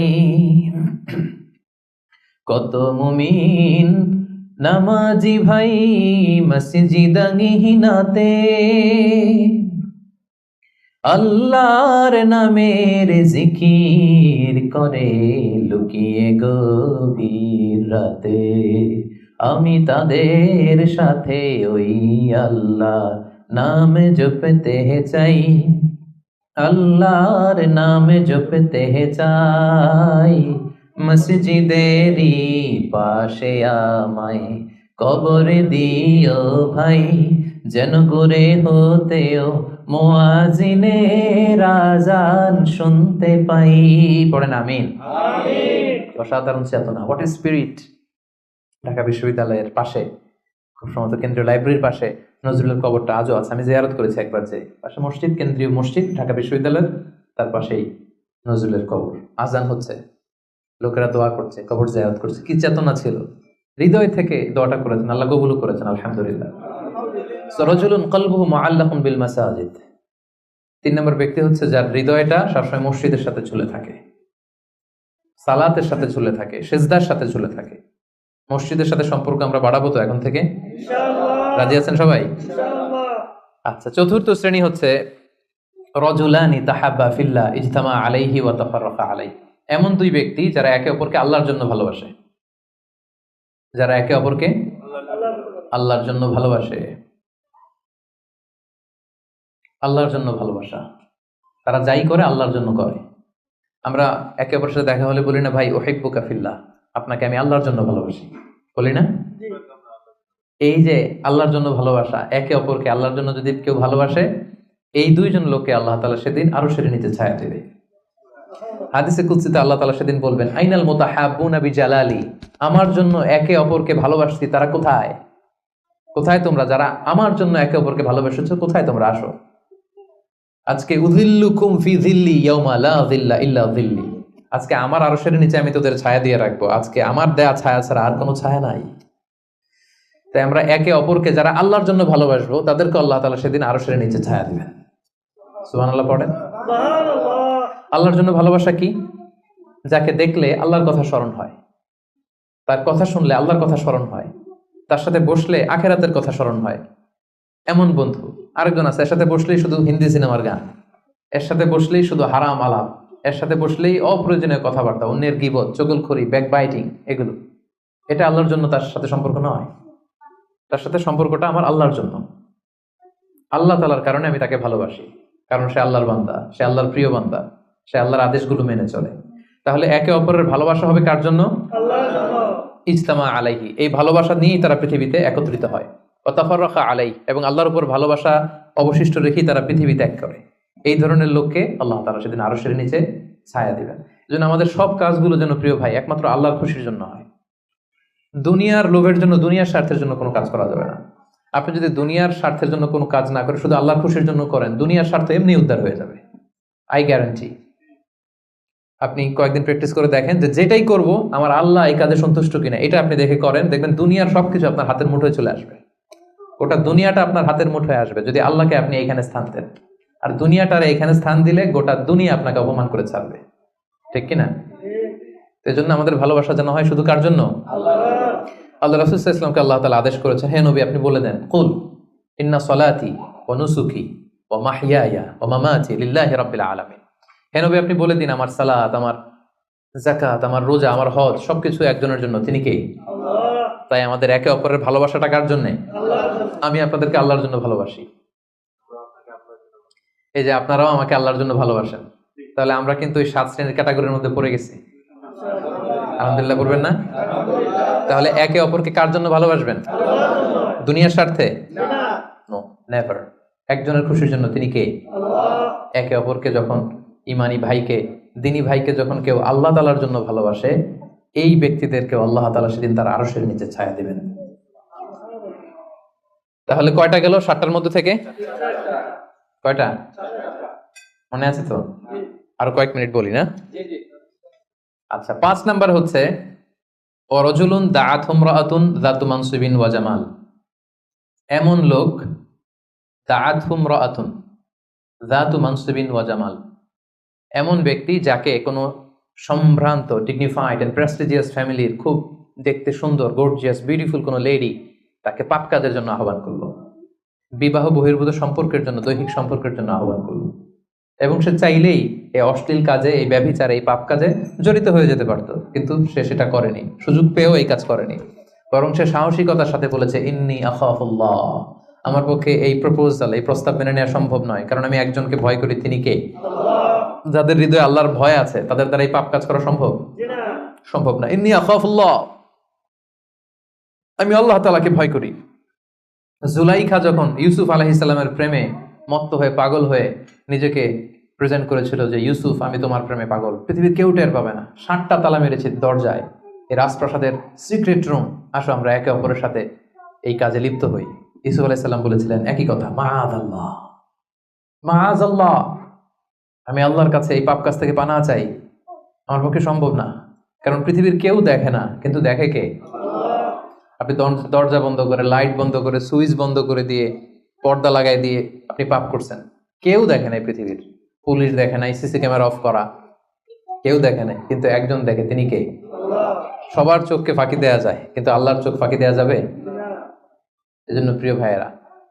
কত মুমিন নামাজি ভাই মসজিদাঙ্গিনাতে আল্লাহর নামের জিকির করে লুকিয়ে গভীর রাতে। আমি তাদের সাথে ওই আল্লাহ নাম জপতে চাই, আল্লাহর নাম জপতে চাই। মসজিদেরই পাশে আমায় কবর দিও ভাই, যেন গড়ে হতেও মুয়াজ্জিনের আজান শুনতে পাই। পড়েন আমিন। অসাধারণ চেতনা, হোয়াট এ স্পিরিট। ঢাকা বিশ্ববিদ্যালয়ের পাশে, খুব সম্ভবত কেন্দ্রীয় লাইব্রেরির পাশে নজরুলের কবরটা আজও আছে। আমি জিয়ারত করেছি একবার, যে পাশে মসজিদ, কেন্দ্রীয় মসজিদ ঢাকা বিশ্ববিদ্যালয়ের, তার পাশেই নজরুলের কবর। আজান হচ্ছে, লোকেরা দোয়া করছে, কবর জিয়ারত করছে। কি চেতনা ছিল! হৃদয় থেকে দোয়াটা করেছেন, আল্লাহ কবুল করেছেন, আলহামদুলিল্লাহ। রাজুলুন কলবুহু মুআল্লাকুন বিল মাসাজিদ। 3 নম্বর ব্যক্তি হচ্ছে যার হৃদয়টা সবসময় মসজিদের সাথে ঝুলে থাকে, সালাতের সাথে ঝুলে থাকে, সিজদার সাথে ঝুলে থাকে। মসজিদের সাথে সম্পর্ক আমরা বাড়াবো তো এখন থেকে? ইনশাআল্লাহ। রাজি আছেন সবাই? ইনশাআল্লাহ। আচ্ছা, চতুর্থ শ্রেণী হচ্ছে রাজুলানি তাহাব্বা ফিল্লাহ ইজতামা আলাইহি ওয়া তাফাররাকা আলাইহি। এমন 2 ব্যক্তি যারা একে অপরকে আল্লাহর জন্য ভালোবাসে, যারা একে অপরকে আল্লাহর জন্য ভালোবাসে। আল্লাহর জন্য ভালোবাসা, তারা যাই করে আল্লাহর জন্য করে। আমরা একে অপরের সাথে দেখা হলে বলি না, ভাই উহিব্বুকা ফিল্লাহ, আপনাকে আমি আল্লাহর জন্য ভালোবাসি, বলি না? এই যে আল্লাহর জন্য ভালোবাসা, একে অপরকে আল্লাহর জন্য যদি কেউ ভালোবাসে, এই 2 জন লোককে আল্লাহ তাআলা সেদিন আরশের নিচে ছায়া দেবে। হাদিসে কুদসিতে আল্লাহ তাআলা সেদিন বলবেন, আইনাল মুতাহাব্বুনা বিজালালি, আমার জন্য একে অপরকে ভালোবাসছি তারা কোথায়? কোথায় তোমরা যারা আমার জন্য একে অপরকে ভালোবেসেছো, কোথায় তোমরা আসো? আজকে উযিল্লুকুম ফি যিল্লি ইয়াওমা লা যিল্লা ইল্লা যিল্লি, আজকে আমার আরশের নিচে আমি তোদের ছায়া দিয়ে রাখবো। আজকে আমার দেয়া ছায়া ছাড়া আর কোনো ছায়া নাই। তাই আমরা একে অপরকে যারা আল্লাহর জন্য ভালোবাসবো তাদেরকে আল্লাহ তাআলা সেদিন আরশের নিচে ছায়া দিবেন। সুবহানাল্লাহ পড়েন। আল্লাহর জন্য ভালোবাসা কি? যাকে দেখলে আল্লাহর কথা স্মরণ হয়, তার কথা শুনলে আল্লাহর কথা স্মরণ হয়, তার সাথে বসলে আখেরাতের কথা স্মরণ হয়, এমন বন্ধু। আরেকজন আছে, এর সাথে বসলেই শুধু হিন্দি সিনেমার গান, এর সাথে বসলেই শুধু হারাম আলাপ, এর সাথে বসলেই অপ্রয়োজনীয় কথাবার্তা, অন্যের গীবত, চগলখড়ি, ব্যাকবাইটিং, এগুলো। এটা আল্লাহর জন্য তার সাথে সম্পর্ক নয়। তার সাথে সম্পর্কটা আমার আল্লাহর জন্য। আল্লাহ তাআলার কারণে আমি তাকে ভালোবাসি, কারণ সে আল্লাহর বান্দা, সে আল্লাহর প্রিয় বান্দা, সে আল্লাহর আদেশগুলো মেনে চলে। তাহলে একে অপরের ভালোবাসা হবে কার জন্য? আল্লাহর জন্য। ইজতামা আলাইহি, এই ভালোবাসা নিয়েই তারা পৃথিবীতে একত্রিত হয়। ওয়া তাফাররাকা আলাইহি, এবং আল্লাহর উপর ভালোবাসা অবশিষ্ট রেখেই তারা পৃথিবী ত্যাগ করে। এই ধরনের লোককে আল্লাহ তাআলা সেদিন আরশের নিচে ছায়া দিবেন। এজন্য আমাদের সব কাজগুলো যেন প্রিয় ভাই একমাত্র আল্লাহর খুশির জন্য হয়। দুনিয়ার লোভের জন্য, দুনিয়ার স্বার্থের জন্য কোনো কাজ করা যাবে না। আপনি যদি দুনিয়ার স্বার্থের জন্য কোনো কাজ না করে শুধু আল্লাহর খুশির জন্য করেন, দুনিয়ার স্বার্থ এমনি উদ্ধার হয়ে যাবে, আই গ্যারান্টি। আপনি কয়েকদিন প্র্যাকটিস করে দেখেন যে যেটাই করব আমার আল্লাহ এই কাজে সন্তুষ্ট কিনা, এটা আপনি দেখে করেন, দেখবেন দুনিয়ার সবকিছু আপনার হাতের মুঠোয় চলে আসবে। গোটা দুনিয়াটা আপনার হাতের মুঠোয় আসবে যদি আল্লাহকে আপনি এইখানে স্থান দেন। আর দুনিয়াটার এইখানে স্থান দিলে গোটা দুনিয়া আপনাকে অপমান করে ছাড়বে, ঠিক কিনা? এই জন্য আমাদের ভালোবাসা যেন হয় শুধু কার জন্য? আল্লাহ রাসূল সাল্লাল্লাহু আলাইহি ওয়াসাল্লামকে আল্লাহ তাআলা আদেশ করেছেন, হে নবী আপনি বলে দেন, কুল ইন্না সলাতি ওয়া নুসুকি ওয়া মাহইয়ায়া ওয়া মামাতি লিল্লাহি রাব্বিল আলামিন। হে নবী আপনি বলে দিন, আমার সালাত, আমার যাকাত, আমার রোজা, আমার হজ সবকিছু একজনের জন্য, তিনি কে? আল্লাহ। তাই আমাদের একে অপরের ভালোবাসাটা কার জন্য? আল্লাহর জন্য। আমি আপনাদেরকে আল্লাহর জন্য ভালোবাসি, এই যে আপনারাও আমাকে আল্লাহর জন্য ভালোবাসেন। তাহলে আমরা কিন্তু ওই 7 শ্রেণীর ক্যাটাগরির মধ্যে পড়ে গেছি। আলহামদুলিল্লাহ করবেন না? তাহলে একে অপরকে কার জন্য ভালোবাসবেন? দুনিয়ার স্বার্থে? No, never. একজনের খুশির জন্য, তিনি কে? আল্লাহ। একে অপরকে যখন, ইমানি ভাইকে, দিনী ভাইকে যখন কেউ আল্লাহ তাআলার জন্য ভালোবাসে, এই ব্যক্তিদেরকে আল্লাহ তাআলা সেদিন তার আরশের নিচে ছায়া দিবেন। তাহলে কয়টা গেল 7টার মধ্যে থেকে? কয়টা মনে আছে তো? আরো কয়েক মিনিট বলি না? আচ্ছা, 5 নাম্বার হচ্ছে ওয়ারাজুলুন দাআত ইমরাআতুন যাতু মানসিবিন ওয়া জামাল। এমন লোক, দাআত ইমরাআতুন যাতু মানসিবিন ওয়া জামাল, এমন ব্যক্তি যাকে কোনো সম্ভ্রান্ত, ডিগনিফাইড এন্ড প্রেস্টিজিয়াস ফ্যামিলির খুব দেখতে সুন্দর, গর্জিয়াস, বিউটিফুল কোনো লেডি তাকে পাপ কাজের জন্য আহ্বান করলো, বিবাহ বহির্ভূত সম্পর্কের জন্য, দৈহিক সম্পর্কের জন্য আহ্বান করলো, এবং সে চাইলেই এই অশ্লীল কাজে, এই ব্যভিচারে, এই পাপ কাজে জড়িত হয়ে যেতে পারত, কিন্তু সে সেটা করেনি, সুযোগ পেয়েও এই কাজ করেনি। বরং সে সাহসিকতার সাথে বলেছে, ইন্নী আখাফুল্লাহ, আমার পক্ষে এই প্রপোজাল, এই প্রস্তাব মেনে নেওয়া সম্ভব নয়, কারণ আমি একজনকে ভয় করি, তিনি কে? যাদের হৃদয়ে আল্লাহর ভয় আছে তাদের দ্বারা এই পাপ কাজ করা সম্ভব? সম্ভব না। ইন্নী আখাফুল্লাহ, আমি আল্লাহ তাআলাকে ভয় করি। জুলাইখা যখন ইউসুফ আলাইহিস সালামের প্রেমে মত্ত হয়ে, পাগল হয়ে নিজেকে প্রেজেন্ট করেছিল যে ইউসুফ আমি তোমার প্রেমে পাগল, পৃথিবীর কেউ টের পাবে না, 7টা তালা মেরেছে দরজায়, এই রাজপ্রাসাদের সিক্রেট রুম, আসো আমরা একে অপরের সাথে এই কাজে লিপ্ত হই। ইউসুফ আলাইহিস সালাম বলেছিলেন একই কথা, মাআযাল্লাহ, মাআযাল্লাহ, আমি আল্লাহর কাছে এই পাপ কাজ থেকে পানাহ চাই, আমার পক্ষে সম্ভব না, কারণ পৃথিবীর কেউ দেখে না, কিন্তু দেখে কে? আপনি দরজা বন্ধ করে, লাইট বন্ধ করে, সুইচ বন্ধ করে দিয়ে, পর্দা লাগাই দিয়ে আপনি পাপ করছেন, কেউ দেখে নাই পৃথিবীর, পুলিশ দেখে নাই, সিসি ক্যামেরা অফ করা, কেউ দেখে নাই, কিন্তু একজন দেখে, তিনি কে? সবার চোখকে ফাঁকি দেয়া যায়, কিন্তু আল্লাহর চোখ ফাঁকি দেয়া যাবে? এজন্য প্রিয় ভাইয়েরা,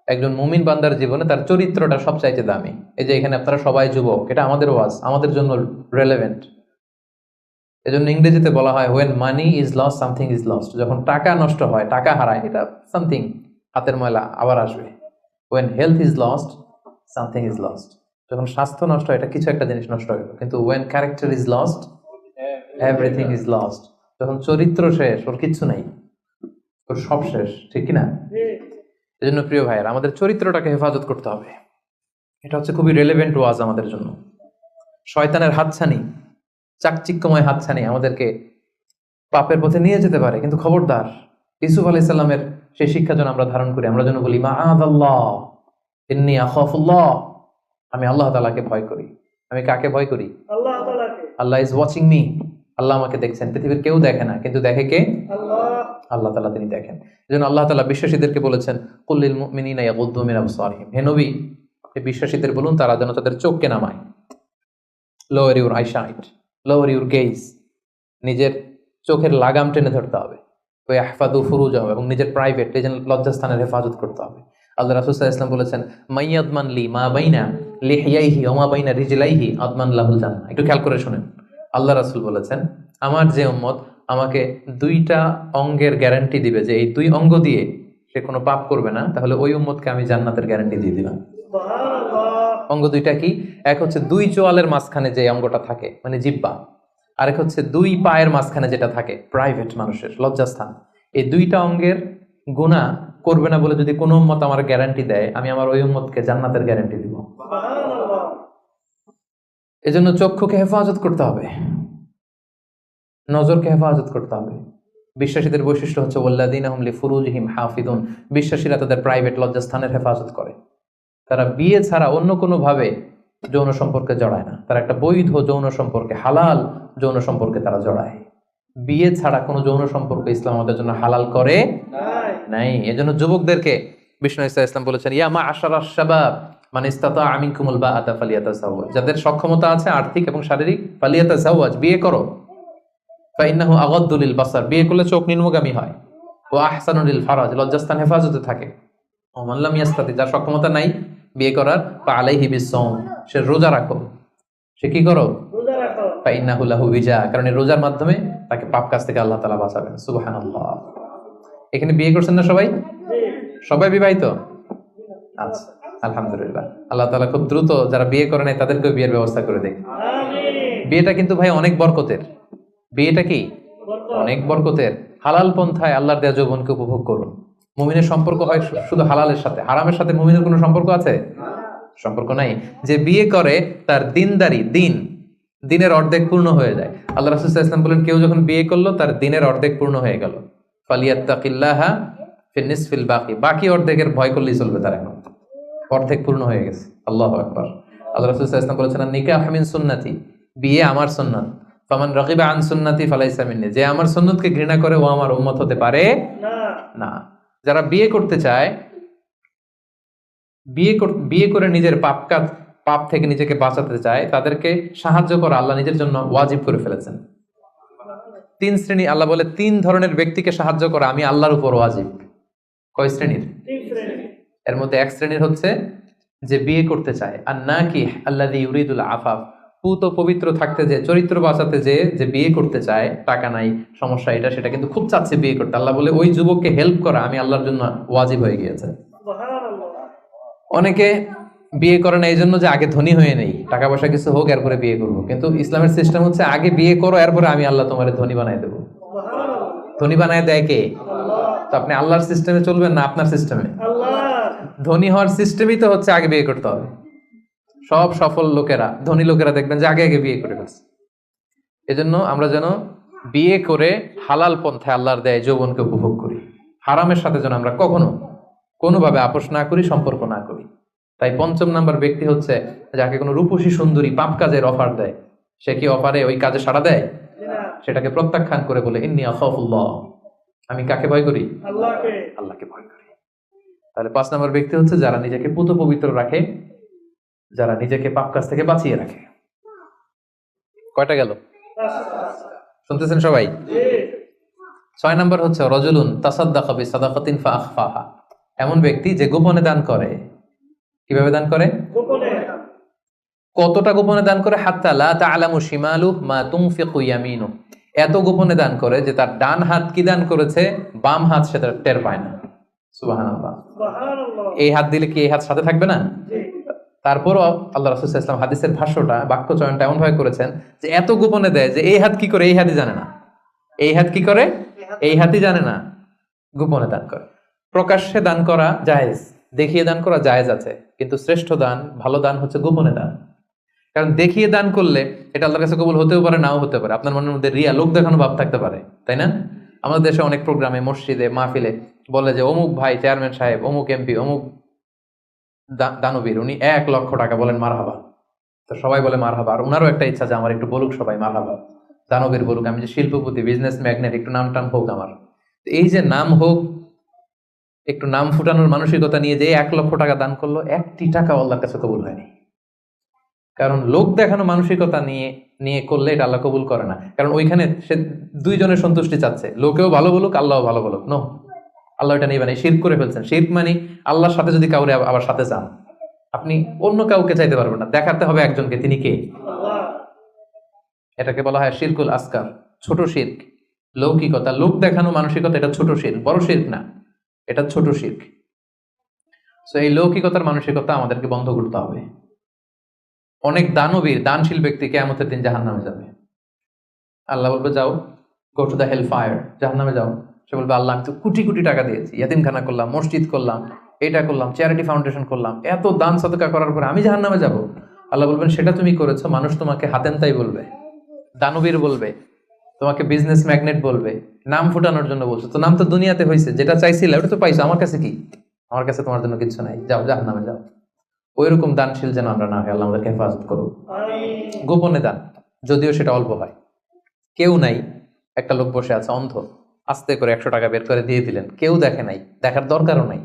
একজন মুমিন বান্দার জীবনে তার চরিত্রটা সবচাইতে দামি। এই যে এখানে আপনারা সবাই যুবক, এটা আমাদের ওয়াজ, আমাদের জন্য রেলেভেন্ট। এজন্য ইংরেজিতে বলা হয় when money is lost something is lost, যখন টাকা নষ্ট হয়, টাকা হারায়, এটা সামথিং, হাতের ময়লা আবার আসবে। when health is lost something is lost, যখন স্বাস্থ্য নষ্ট হয়, এটা কিছু একটা জিনিস নষ্ট হলো, কিন্তু when character is lost everything is lost, যখন চরিত্র শেষ, ওর কিচ্ছু নাই, ওর সব শেষ, ঠিক কিনা? এজন্য প্রিয় ভাইয়েরা, আমাদের চরিত্রটাকে হেফাজত করতে হবে। এটা হচ্ছে খুবই রেলেভেন্ট ওয়াজ আমাদের জন্য। শয়তানের হাতছানি, চাকচিক্যময় হাতছানি আমাদেরকে পাপের পথে নিয়ে যেতে পারে, কিন্তু খবরদার, ইউসুফ আলাইহিস সালামের সেই শিক্ষা যেন আমরা ধারণ করি। আমরা যেন বলি মাআযাল্লাহ, ইন্নী আখাফুল্লাহ, আমি আল্লাহ তাআলাকে ভয় করি। আমি কাকে ভয় করি? আল্লাহ তাআলাকে। আল্লাহ ইজ ওয়াচিং মি, আল্লাহ আমাকে দেখছেন। পৃথিবীর কেউ দেখে না, কিন্তু দেখে কে? আল্লাহ। আল্লাহ তাআলা তিনি দেখেন। এজন্য আল্লাহ তাআলা বিশ্বাসীদেরকে বলেছেন কুল লিল মুমিনিনা ইয়াগুদ্দু মিন আবসারিহিম, হে নবী আপনি বিশ্বাসীদের বলুন তারা যেন তাদের চোখকে নামায়। Lower your eyesight, lower your gauge, নিজের চোখের লাগাম টেনে ধরতে হবে। ওই আহফাদু ফুরুজাহুম, এবং নিজের প্রাইভেট লজ্জাস্থানের হেফাজত করতে হবে। আল্লাহ রাসূল সাল্লাল্লাহু আলাইহি ওয়াসাল্লাম বলেছেন মাইয়াদমান লি মা বাইনা লিহিয়াইহি ওয়া মা বাইনা রিজলাইহি আদমান লাহুল জান্নাহ। একটু খেয়াল করে শুনেন, আল্লাহ রাসূল বলেছেন আমার যে উম্মত আমাকে দুইটা অঙ্গের গ্যারান্টি দিবে যে এই দুই অঙ্গ দিয়ে সে কোনো পাপ করবে না, তাহলে ওই উম্মতকে আমি জান্নাতের গ্যারান্টি দিয়ে দিলাম। সুবহানাল্লাহ। অঙ্গ দুইটা কি? এক হচ্ছে দুই চোয়ালের মাঝখানে যে অঙ্গটা থাকে মানে জিহ্বা, আরেক হচ্ছে দুই পায়ের মাঝখানে যেটা থাকে প্রাইভেট মানুষের লজ্জাস্থান। এই দুইটা অঙ্গের গুনাহ করবে না বলে যদি কোনো উম্মত আমার গ্যারান্টি দেয়, আমি আমার ওই উম্মতকে জান্নাতের গ্যারান্টি দিব। সুবহানাল্লাহ। এজন্য চক্ষুকে হেফাজত করতে হবে, নজরকে হেফাজত করতে হবে। বিশ্বাসীদের বৈশিষ্ট্য হচ্ছে ওয়াল্লাযীনা হুম লিফুরুজিহিম হাফিজুন, বিশ্বাসীরা তাদের প্রাইভেট লজ্জাস্থানের হেফাজত করে। তারা বিয়ে ছাড়া অন্য কোনো ভাবে যৌন সম্পর্কে জড়ায় না। তারা একটা বৈধ যৌন সম্পর্কে, হালাল যৌন সম্পর্কে তারা জড়ায়। বিয়ে ছাড়া কোনো যৌন সম্পর্ক ইসলাম আমাদের জন্য হালাল করে নাই। নাই। এজন্য যুবকদেরকে বিষ্ণু ইসলাম বলেছেন ইয়া মা আশারাশ শাবাব মান ইসতাতা মিনকুমুল বাআতা ফালিয়াতাযাওয়াজ, যাদের সক্ষমতা আছে আর্থিক এবং শারীরিক, ফালিয়াতাযাওয়াজ, বিয়ে করো। ফাইন্নাহু আগাদ্দু লিল বাসার, বিয়ে করলে চোখ নিম্নগামী হয়। ওয়া আহসানু লিল ফারাজ, লজ্জাস্থান হেফাজতে থাকে। ওয়া মান লাম ইয়াস্তাতি, যার সক্ষমতা নাই বিয়ে করার, ফা আলাইহি বিসসাওম, সে রোজা রাখো। সে কি করো? রোজা রাখো। ফাইন্নাহু লাহু বিজা, কারণ এই রোজার মাধ্যমে তাকে পাপ কাজ থেকে আল্লাহ তাআলা বাঁচাবেন। সুবহানাল্লাহ। এখানে বিয়ে করছেন না সবাই? জি। সবাই বিবাহিত? আচ্ছা, আলহামদুলিল্লাহ। আল্লাহ তাআলা খুব দ্রুত যারা বিয়ে করে নাই তাদেরকেও বিয়ের ব্যবস্থা করে দেয়। আমিন। বিয়েটা কিন্তু ভাই অনেক বরকতের। বিয়েটা কি? বরকত। অনেক বরকতের। হালাল পন্থায় আল্লাহর দেয়া যৌবনকে উপভোগ করুন। মুমিনের সম্পর্ক হয় শুধু হালালের সাথে, হারামের সাথে মুমিনের কোনো সম্পর্ক আছে? সম্পর্ক নাই। যে বিয়ে করে তার দিনদারি, দিনের অর্ধেক পূর্ণ হয়ে যায়। আল্লাহ রাসূল সাল্লাল্লাহু আলাইহি ওয়াসাল্লাম বলেন কেউ যখন বিয়ে করলো তার দিনের অর্ধেক পূর্ণ হয়ে গেল। ফালিয়াত্তাকিল্লাহা ফিন নিসফিল বাকি, বাকি অর্ধেকের ভয় করলেই চলবে তার, এখন অর্ধেক পূর্ণ হয়ে গেছে। আল্লাহু আকবার। আল্লাহ রাসূল সাল্লাল্লাহু আলাইহি ওয়াসাল্লাম বলেছেন নিকাহ মিন সুন্নতি, বিয়ে আমার সুন্নাত। ফামান রাগিবা আন সুন্নতি ফালাইসা মিন্নি, যে আমার সুন্নতকে ঘৃণা করে ও আমার উম্মত হতে পারে না। না। যারা বিয়ে করতে চায়, বিয়ে করে নিজের পাপ থেকে নিজেকে বাঁচাতে চায়, তাদেরকে সাহায্য করা আল্লাহ নিজের জন্য ওয়াজিব করে ফেলেছেন। তিন শ্রেণী, আল্লাহ বলে তিন ধরনের ব্যক্তিকে সাহায্য করা আমি আল্লাহর উপর ওয়াজিব। কয় শ্রেণীর? তিন শ্রেণী। এর মধ্যে এক শ্রেণীর হচ্ছে যে বিয়ে করতে চায়, আর নাকিহ আল্লাযী ইউরিদুল আফাফ, পুত পবিত্র থাকতে যে, চরিত্র বাঁচাতে যে বিয়ে করতে চায়, টাকা নাই, সমস্যা এটা সেটা, কিন্তু খুব চাচ্ছে বিয়ে করতে, আল্লাহ বলে ওই যুবককে হেল্প করা আমি আল্লাহর জন্য ওয়াজিব হয়ে গিয়েছে। সুবহানাল্লাহ। অনেকে বিয়ে করে না এই জন্য যে আগে ধনী হয়ে নেই, টাকা পয়সা কিছু হোক এরপরে বিয়ে করবো, কিন্তু ইসলামের সিস্টেম হচ্ছে আগে বিয়ে করো, এরপরে আমি আল্লাহ তোমার ধনী বানাই দেবো। সুবহানাল্লাহ। ধনী বানায় দেয় কে? আল্লাহ। তো আপনি আল্লাহর সিস্টেমে চলবেন না আপনার সিস্টেমে? আল্লাহ। ধনী হওয়ার সিস্টেমই তো হচ্ছে আগে বিয়ে করতে হবে। সব সফল লোকেরা, ধনী লোকেরা দেখবেন যে আগে বিয়ে করে ফেলছে। এজন্য আমরা যেন বিয়ে করে হালাল পন্থায় আল্লাহর দেয় যৌবনকে উপভোগ করি। হারামের সাথে যেন আমরা কখনো কোনোভাবে আপোষ না করি, সম্পর্ক না করি। তাই পঞ্চম নাম্বার ব্যক্তি হচ্ছে যাকে কোনো রূপসী সুন্দরী পাপ কাজের অফার দেয়, সে কি অফারে ওই কাজে সাড়া দেয়? না। সেটাকে প্রত্যাখ্যান করে বলে ইন্নী আখাফুল্লাহ, আমি কাকে ভয় করি? আল্লাহকে। আল্লাহকে ভয় করি। তাহলে ৫ নম্বর ব্যক্তি হচ্ছে যারা নিজেকে পুত পবিত্র রাখে, যারা নিজেকে পাপ কাজ থেকে বাঁচিয়ে রাখে। কয়টা গেল? শুনতেছেন সবাই? জি। ৬ নম্বর হচ্ছে রজুলুন তাসাদ্দাকা বিসাদাকাতিন ফাআখফাহা, এমন ব্যক্তি যে গোপনে দান করে। কিভাবে দান করে? গোপনে। কতটা গোপনে দান করে? হাত্তা লা তা'লামু শিমালুহু মা তুনফিকু ইয়ামিনু, এত গোপনে দান করে যে তার ডান হাত কি দান করেছে বাম হাত সেটা টের পায় না। সুবহানাল্লাহ। সুবহানাল্লাহ। এই হাত দিলে কি এই হাত সাথে থাকবে না? জি। তারপরও আল্লাহ রাসূল সাল্লাল্লাহু আলাইহি ওয়াসাল্লাম হাদিসের ভাষ্যটা, বাক্য চয়নটা এমন ভাবে করেছেন যে এত গোপনে দেয় যে এই হাত কি করে এই হাতই জানে না, এই হাত কি করে এই হাতই জানে না, গোপনে দান করে। প্রকাশ্যে দান করা জায়েজ, দেখিয়ে দান করা জায়েজ আছে, কিন্তু শ্রেষ্ঠ দান, ভালো দান হচ্ছে গোপনে দান। কারণ দেখিয়ে দান করলে এটা আল্লাহর কাছে কবুল হতেও পারে, নাও হতে পারে। আপনার মনের মধ্যে রিয়া, লোক দেখানো ভাব থাকতে পারে, তাই না? আমাদের দেশে অনেক প্রোগ্রামে, মসজিদে, মাহফিলে বলে যে অমুক ভাই চেয়ারম্যান সাহেব, অমুক এমপি, অমুক দানবীর, উনি 1 লক্ষ টাকা, বলেন মারহাবা। তো সবাই বলে মারহাবা, আর ওনারও একটা ইচ্ছা যে আমার একটু বলুক সবাই মারহাবা, দানবীর বলুক, আমি যে শিল্পপতি, বিজনেস ম্যাগনেট, একটু নাম টাম হোক আমার। তো এই যে নাম হোক, একটু নাম ফুটানোর মানসিকতা নিয়ে যে 1 লক্ষ টাকা দান করলো, একটি টাকা আল্লাহর কাছে কবুল হয়নি। কারণ লোক দেখানো মানসিকতা নিয়ে নিয়ে করলে এটা আল্লাহ কবুল করে না। কারণ ওইখানে সে দুইজনের সন্তুষ্টি চাচ্ছে, লোকেও ভালো বলুক, আল্লাহও ভালো বলুক। নো, আল্লাহ এটা নিবেন। শিরক করে ফেলছেন। শিরক মানে আল্লাহর সাথে যদি কাউরে আবার সাথে চান, আপনি অন্য কাউকে চাইতে পারবেন না, দেখাতে হবে একজনকে, তিনি কে? আল্লাহ। এটাকে বলা হয় শিরকুল আসকার, ছোট শিরক। লৌকিকতা, লোক দেখানো মানসিকতা, এটা ছোট শিরক, বড় শিরক না, এটা ছোট শিরক। সো এই লৌকিকতার মানসিকতা আমাদেরকে বন্ধ করতে হবে। অনেক দানবীর, দানশীল ব্যক্তি কিয়ামতের দিন জাহান্নামে যাবে। আল্লাহ বলবে যাও, go to the hell fire, জাহান্নামে যাও। সে বলবে আল্লাহ আমি তো কোটি কোটি টাকা দিয়েছি, ইয়াতিমখানা করলাম, মসজিদ করলাম, এটা করলাম, চ্যারিটি ফাউন্ডেশন করলাম, এত দান সদকা করার পরে আমি জাহান্নামে যাব? আল্লাহ বলবেন সেটা তুমি করেছো, মানুষ তোমাকে হাতেম তাই বলবে, দানবীর বলবে, তোমাকে বিজনেস ম্যাগনেট বলবে, নাম ফুটানোর জন্য বলছো। তো নাম তো দুনিয়াতে হয়েছে, যেটা চাইছিলে ওটা তো পাইছো, আমার কাছে কি? আমার কাছে তোমার জন্য কিছু নাই, যাও জাহান্নামে যাও। ওইরকম দানশীল যেন আমরা না হয়, আল্লাহ আমাদেরকে হেফাজত করুক। আমিন। গোপনে দান, যদিও সেটা অল্প হয়। কেউ নাই, একটা লোক বসে আছে অন্ধ, আস্তে করে 100 টাকা বের করে দিয়ে দিলেন, কেউ দেখে নাই, দেখার দরকারও নাই।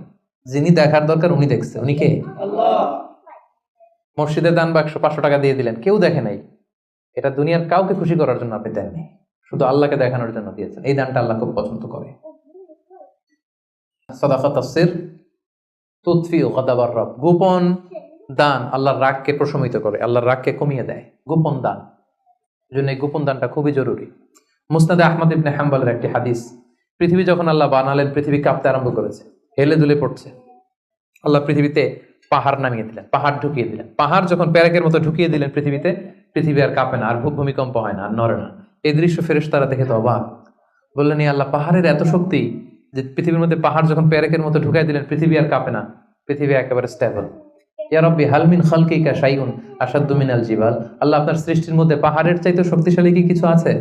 যিনি দেখার দরকার উনি দেখছে, উনি কে? আল্লাহ। মসজিদে দান বাক্স 500 টাকা দিয়ে দিলেন, কেউ দেখে নাই। এটা দুনিয়ার কাউকে খুশি করার জন্য আপনি দেননি, শুধু আল্লাহকে দেখানোর জন্য দিয়েছেন। এই দানটা আল্লাহ খুব পছন্দ করে। সাদাকাতুস সির তুতফি গাদাবার রব, গোপন দান আল্লাহর রাগকে প্রশমিত করে, আল্লাহর রাগকে কমিয়ে দেয়। গোপন দান, জন্য এই গোপন দানটা খুবই জরুরি। মুসনাদে আহমদ ইবনে হাম্বলের একটি হাদিস, পৃথিবী যখন আল্লাহ বানালেন, পৃথিবী কাঁপতে আরম্ভ করেছে, হেলে দুলে পড়ছে। আল্লাহ পৃথিবীতে পাহাড় নামিয়ে দিলেন, পাহাড় ঢুকিয়ে দিলেন। পাহাড় যখন প্যারেকের মতো ঢুকিয়ে দিলেন পৃথিবীতে, পৃথিবী আর কাঁপে না, আর ভূমিকম্প হয় না, আর নড়ে না। এই দৃশ্য ফেরেশতারা দেখে তো অবাক, বললেন আল্লাহ, পাহাড়ের এত শক্তি যে পৃথিবীর মধ্যে পাহাড় যখন প্যারেকের মতো ঢুকাই দিলেন, পৃথিবী আর কাঁপে না, পৃথিবী একেবারে স্টেবল। ইয়া রাব্বি হাল মিন খালকিকা শাইউন আশাদ্দু মিনাল জিবাল, আল্লাহ আপনার সৃষ্টির মধ্যে পাহাড়ের চাইতে শক্তিশালী কি কিছু আছে?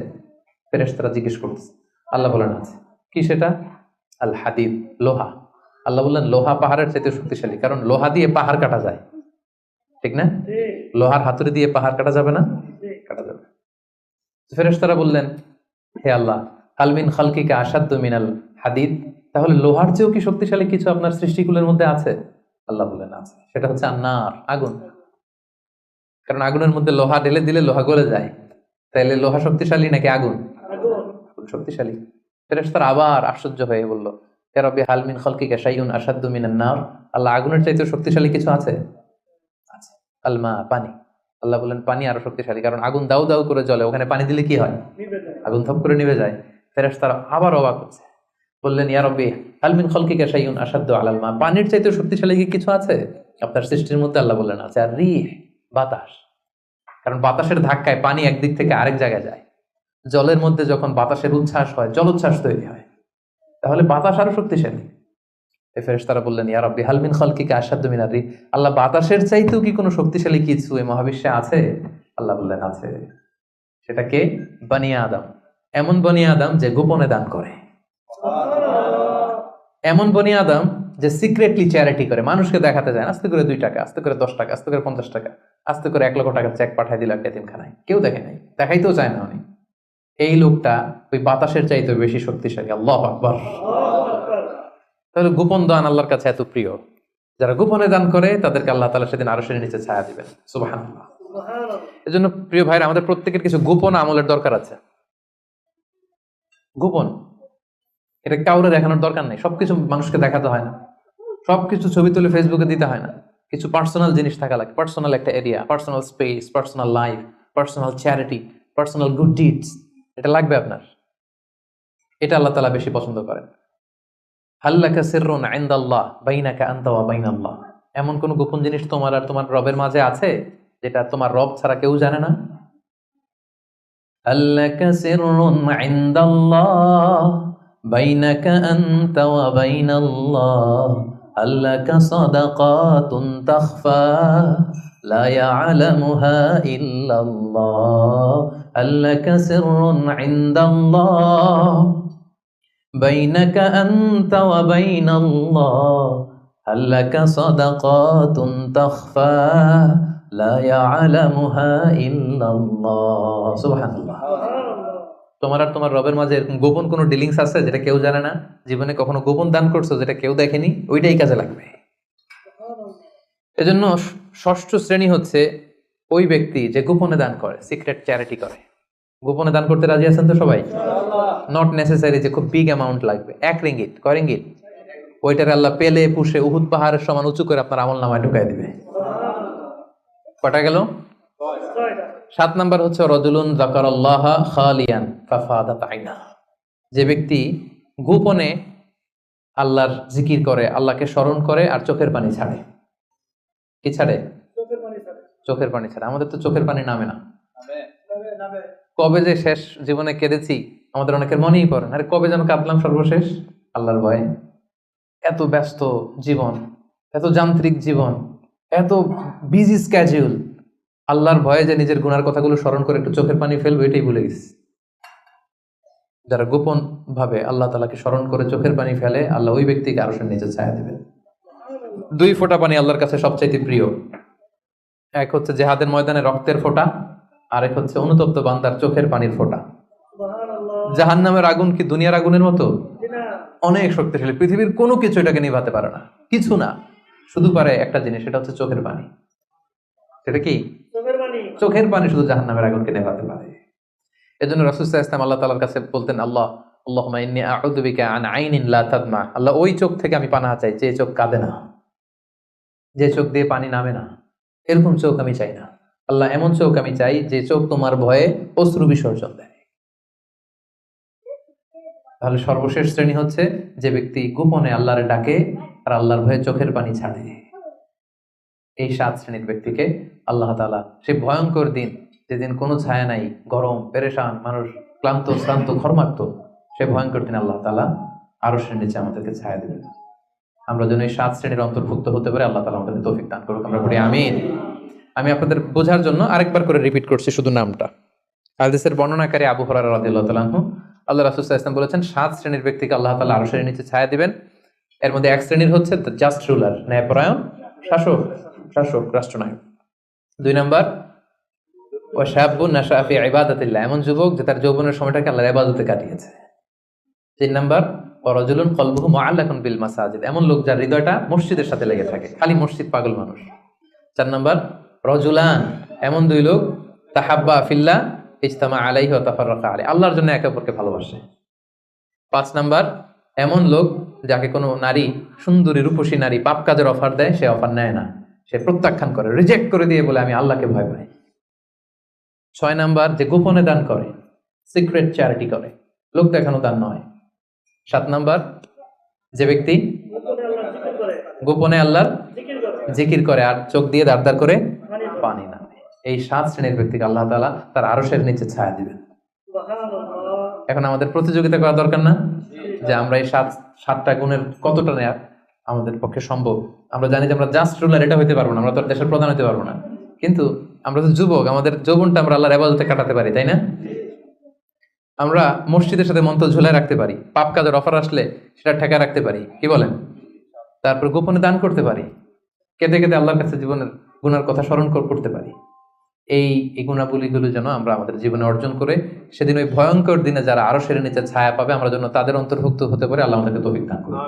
ফেরেশতারা জিজ্ঞেস করতেছে। আল্লাহ বলেন আছে। কি সেটা? আল হাদিদ, লোহা। আল্লাহ বললেন লোহা পাহাড়ের চাইতে শক্তিশালী, কারণ লোহা দিয়ে পাহাড় কাটা যায়, ঠিক না? ঠিক। লোহার হাতুড়ি দিয়ে পাহাড় কাটা যাবে না? ঠিক। কাটা যাবে। ফেরেশতারা বললেন হে আল্লাহ, হাল মিন খালকিকা আশাদ্দু মিনাল হাদিদ, তাহলে লোহার চেয়েও কি শক্তিশালী কিছু আপনার সৃষ্টিগুলোর মধ্যে আছে? আল্লাহ বললেন আছে। সেটা হচ্ছে আন্নার, আগুন। কারণ আগুনের মধ্যে লোহা ঢেলে দিলে লোহা গলে যায়। তাইলে লোহা শক্তিশালী নাকি আগুন? আগুন। আগুন শক্তিশালী। ফেরেশতারা আবার আশ্চর্য হয়ে বলল, ইয়া রাব্বি হাল মিন খালকিকা শাইউন আশাদ্দু মিনান নার, আল্লাহ আগুনের চাইতেও শক্তিশালী কিছু আছে? আছে। আল মা, পানি। আল্লাহ বললেন পানি আরো শক্তিশালী, কারণ আগুন দাউ দাউ করে জ্বলে, ওখানে পানি দিলে কি হয়? নিভে যায়। আগুন থপ করে নিভে যায়। ফেরেশতারা আবার অবাক হচ্ছে, বললেন ইয়া রাব্বি হাল মিন খালকিকা শাইউন আশাদ্দু আলাল মা, পানির চাইতেও শক্তিশালী কি কিছু আছে আপনার সৃষ্টির মধ্যে? আল্লাহ বললেন আছে। আর রিহ, বাতাস, কারণ বাতাসের ধাক্কায় পানি একদিক থেকে আরেক জায়গায় যায়। জলের মধ্যে যখন বাতাসের উচ্ছ্বাস হয়, জলোচ্ছ্বাস তৈরি হয়, তাহলে বাতাস আরো শক্তিশালী। এই ফেরেশতারা বললেন ইয়া রাব্বি হাল মিন খালকিকা আশাদ্দু মিনার রিহ, আল্লাহ বাতাসের চাইতেও কি কোনো শক্তিশালী কিছু এই মহাবিশ্বে আছে? আল্লাহ বললেন আছে। সেটা কে? বনি আদম। এমন বনি আদম যে গোপনে দান করে, সুবহানাল্লাহ। এমন বনি আদম যে সিক্রেটলি চ্যারিটি করে, মানুষকে দেখাতে যায় না। আস্তে করে 2 টাকা, আস্তে করে 10 টাকা, আস্তে করে 50 টাকা, আস্তে করে 1 লক্ষ টাকার চেক পাঠায় দিল একটা এতিমখানায়, কেউ দেখে নাই, দেখাইতেও চায় না উনি। এই লোকটা ওই বাতাসের চাইতে বেশি শক্তিশালী। আল্লাহু আকবার। আল্লাহু আকবার। তাহলে গোপন দান আল্লাহর কাছে এত প্রিয়। যারা গোপনে দান করে তাদেরকে আল্লাহ তাআলা সেদিন আরশের নিচে ছায়া দিবেন। সুবহানাল্লাহ। সুবহানাল্লাহ। এজন্য প্রিয় ভাইরা, আমাদের প্রত্যেকের কিছু গোপন আমলের দরকার আছে। গোপন, এটা কাউরে দেখানোর দরকার নেই। সবকিছু মানুষকে দেখাতে হয় না, সবকিছু ছবি তুলে ফেসবুকে দিতে হয় না। কিছু পার্সোনাল জিনিস থাকা লাগে, পার্সোনাল একটা area, personal space, personal life, personal charity, personal good deeds, এটা লাগবে আপনার। এটা আল্লাহ তাআলা বেশি পছন্দ করেন। হাল্লাকা সিররুন ইনদাল্লাহ বাইনাকা আনতা ওয়া বাইনাল্লাহ, এমন কোন গোপন জিনিস তোমার আর তোমার রবের মাঝে আছে যেটা তোমার রব ছাড়া কেউ জানে না? হাল্লাকা সিররুন ইনদাল্লাহ বাইনাকা আনতা ওয়া বাইনাল্লাহ, হাল্লাকা সাদাকাতুন তাখফা লা ইয়ালামুহা ইল্লাল্লাহ, হাল্লাকা সিররুন ইনদাল্লাহ বাইনাকা আনতা ওয়া বাইনাল্লাহ হাল লাকা সাদাকাতুন তাখফা লা ইয়ালামুহা ইল্লাল্লাহ। সুবহানাল্লাহ। তোমার আর তোমার রবের মাঝে এরকম গোপন কোনো ডিলিংস আছে যেটা কেউ জানে না? জীবনে কখনো গোপন দান করছো যেটা কেউ দেখেনি? ওইটাই কাজে লাগবে। এজন্য ষষ্ঠ শ্রেণী হচ্ছে ওই ব্যক্তি যে গোপনে দান করে, সিক্রেট চ্যারিটি করে। গোপনে দান করতে রাজি আছেন তো সবাই? নট নেসেসারি যে খুব বিগ অ্যামাউন্ট লাগবে। 1 রিঙ্গিট, কয় রিঙ্গিট? ওইটার আল্লাহ পেলে পুষে উহুদ পাহাড়ের সমান উঁচু করে আপনার আমল নামায় ঢুকাই দিবে। কটা গেল? 7 নাম্বার হচ্ছে রজুলুন যাকারাল্লাহ খালিয়ান ফাফাদাত আইনা। যে ব্যক্তি গোপনে আল্লাহর জিকির করে, আল্লাহকে স্মরণ করে আর চোখের পানি ছাড়ে। কি ছাড়ে? চোখের পানি ছাড়ে। আমাদের তো চোখের পানি নামে না। কবে যে শেষ জীবনে কেঁদেছি আমাদের অনেকের মনেই পড়ে না। আরে কবে যেন কাঁদলাম সর্বশেষ? আল্লাহর ভয়ে। এত ব্যস্ত জীবন, এত যান্ত্রিক জীবন, এত বিজি স্ক্যাডিউল, আল্লাহর ভয়ে যে নিজের গুনার কথাগুলো স্মরণ করে একটু চোখের পানি ফেলবে এটাই ভুলে গেছি। যারা গোপন ভাবে আল্লাহ তাআলাকে স্মরণ করে চোখের পানি ফেলে, আল্লাহ ওই ব্যক্তিকে আরশের নিচে ছায়া দিবেন। 2 ফোঁটা পানি আল্লাহর কাছে সবচাইতে প্রিয়। এক হচ্ছে জিহাদের ময়দানে রক্তের ফোঁটা, আরেক হচ্ছে অনুতপ্ত বান্দার চোখের পানির ফোঁটা। জাহান্নামের আগুন কি দুনিয়ার আগুনের মতো? অনেক শক্তিশালী। পৃথিবীর কোনো কিছু এটাকে নিভাতে পারে না, কিছু না। শুধু পারে একটা জিনিস, সেটা হচ্ছে চোখের পানি। সেটা কি? চোখের পানি শুধু জাহান্নামের আগুনকে নেভাতে পারে। এজন্য রাসূল সাল্লাল্লাহু আলাইহি ওয়াসাল্লাম আল্লাহ তাআলার কাছে বলতেন, আল্লাহুম্মা ইন্নী আউযু বিকা আন আইনিন লা তাদমা। আল্লাহ, ওই চোখ থেকে আমি পানাহ চাই যে চোখ কাঁদে না, যে চোখ দিয়ে পানি নামে না। এরকম চোখ আমি চাই না। আল্লাহ, এমন চোখ আমি চাই যে চোখ তোমার ভয়ে অশ্রু বিসর্জন দেয়। তাহলে সর্বশেষ শ্রেণী হচ্ছে যে ব্যক্তি গোপনে আল্লাহরে ডাকে আর আল্লাহর ভয়ে চোখের পানি ছাড়ে। এই 7 শ্রেণীর ব্যক্তিকে আল্লাহ তাআলা সেই ভয়ঙ্কর দিন, যেদিন কোনো ছায়া নাই, গরম, পেরেশান, মানুষ ক্লান্ত শ্রান্ত ঘর্মাক্ত, সেই ভয়ঙ্কর দিন আল্লাহ তাআলা আরশের নিচে আমাদেরকে ছায়া দেবেন। আমরা যেন এই 7 শ্রেণীর অন্তর্ভুক্ত হতে পারে, আল্লাহ তাআলা আমাদেরকে তৌফিক দান করুক। আমরা বলি আমিন। আমি আপনাদের বোঝার জন্য আরেকবার করে রিপিট করছি শুধু নামটা। হাদিসের বর্ণনাকারী আবু হুরায়রা রাদিয়াল্লাহু তাআলা আনহু, আল্লাহ রাসূল সাল্লাল্লাহু আলাইহি ওয়াসাল্লাম বলেছেন 7 শ্রেণীর ব্যক্তিকে আল্লাহ তাআলা আরশের নিচে ছায়া দিবেন। এর মধ্যে 1 শ্রেণীর হচ্ছে জাস্ট রুলার, ন্যায়পরায়ণ শাসক, রাষ্ট্রনায়ক। 2 নাম্বার ওয়া শাবুন নাশা ফি ইবাদাতিল্লাহ, এমন যুবক যে তার যৌবনের সময়টাকে আল্লাহর ইবাদতে কাটিয়েছে। 3 নাম্বার ওয়া রাজুলুন কলবুহু মুআল্লাকুন বিল মাসাজিদ, এমন লোক যার হৃদয়টা মসজিদের সাথে লেগে থাকে, খালি মসজিদ পাগল মানুষ। 4 নাম্বার রাজুলান, এমন 2 লোক তাহাব্বা ফিল্লাহ ইজতামা আলাইহি ওয়া তাফাররাকা আলাইহি, আল্লাহর জন্য একে অপরকে ভালোবাসে। 5 নাম্বার এমন লোক যাকে কোনো নারী, সুন্দরী রূপসী নারী পাপ কাজের অফার দেয়, সে অফার নেয় না, সে প্রত্যাখ্যান করে, রিজেক্ট করে দিয়ে বলে আমি আল্লাহকে ভয় পাই। 6 নাম্বার যে গোপনে দান করে, সিক্রেট চ্যারিটি করে, লোক দেখানো দান নয়। 7 নাম্বার যে ব্যক্তি গোপনে আল্লাহর জিকির করে আর চোখ দিয়ে দাঁড় করে পানি নামে। এই 7 শ্রেণীর ব্যক্তিকে আল্লাহ তাআলা তার আরশের নিচে ছায়া দিবেন। এখন আমাদের প্রতিযোগিতা করা দরকার না যে আমরা এই 7টা গুণের কতটা নেয়া আমাদের পক্ষে সম্ভব। আমরা জানি যে আমরা জাস্ট রুলার এটা হইতে পারবো না, আমরা তো দেশের প্রধান হইতে পারবো না, কিন্তু আমরা তো যুবক, আমাদের যৌবনটা আমরা আল্লাহর ইবাদতে কাটাতে পারি, তাই না? আমরা মসজিদের সাথে মন্ত্র ঝুলায় রাখতে পারি, পাপ কাজের অফার আসলে সেটা ঠেকা রাখতে পারি, কি বলেন? তারপর গোপনে দান করতে পারি, কেঁদে কেঁদে আল্লাহর কাছে জীবনের গুনার কথা স্মরণ করতে পারি। এই গুণাবলীগুলো যেন আমরা আমাদের জীবনে অর্জন করে সেদিন ওই ভয়ঙ্কর দিনে যারা আরশের নিচে ছায়া পাবে আমরা যেন তাদের অন্তর্ভুক্ত হতে পারি। আল্লাহ আমাদেরকে তৌফিক দান করুন।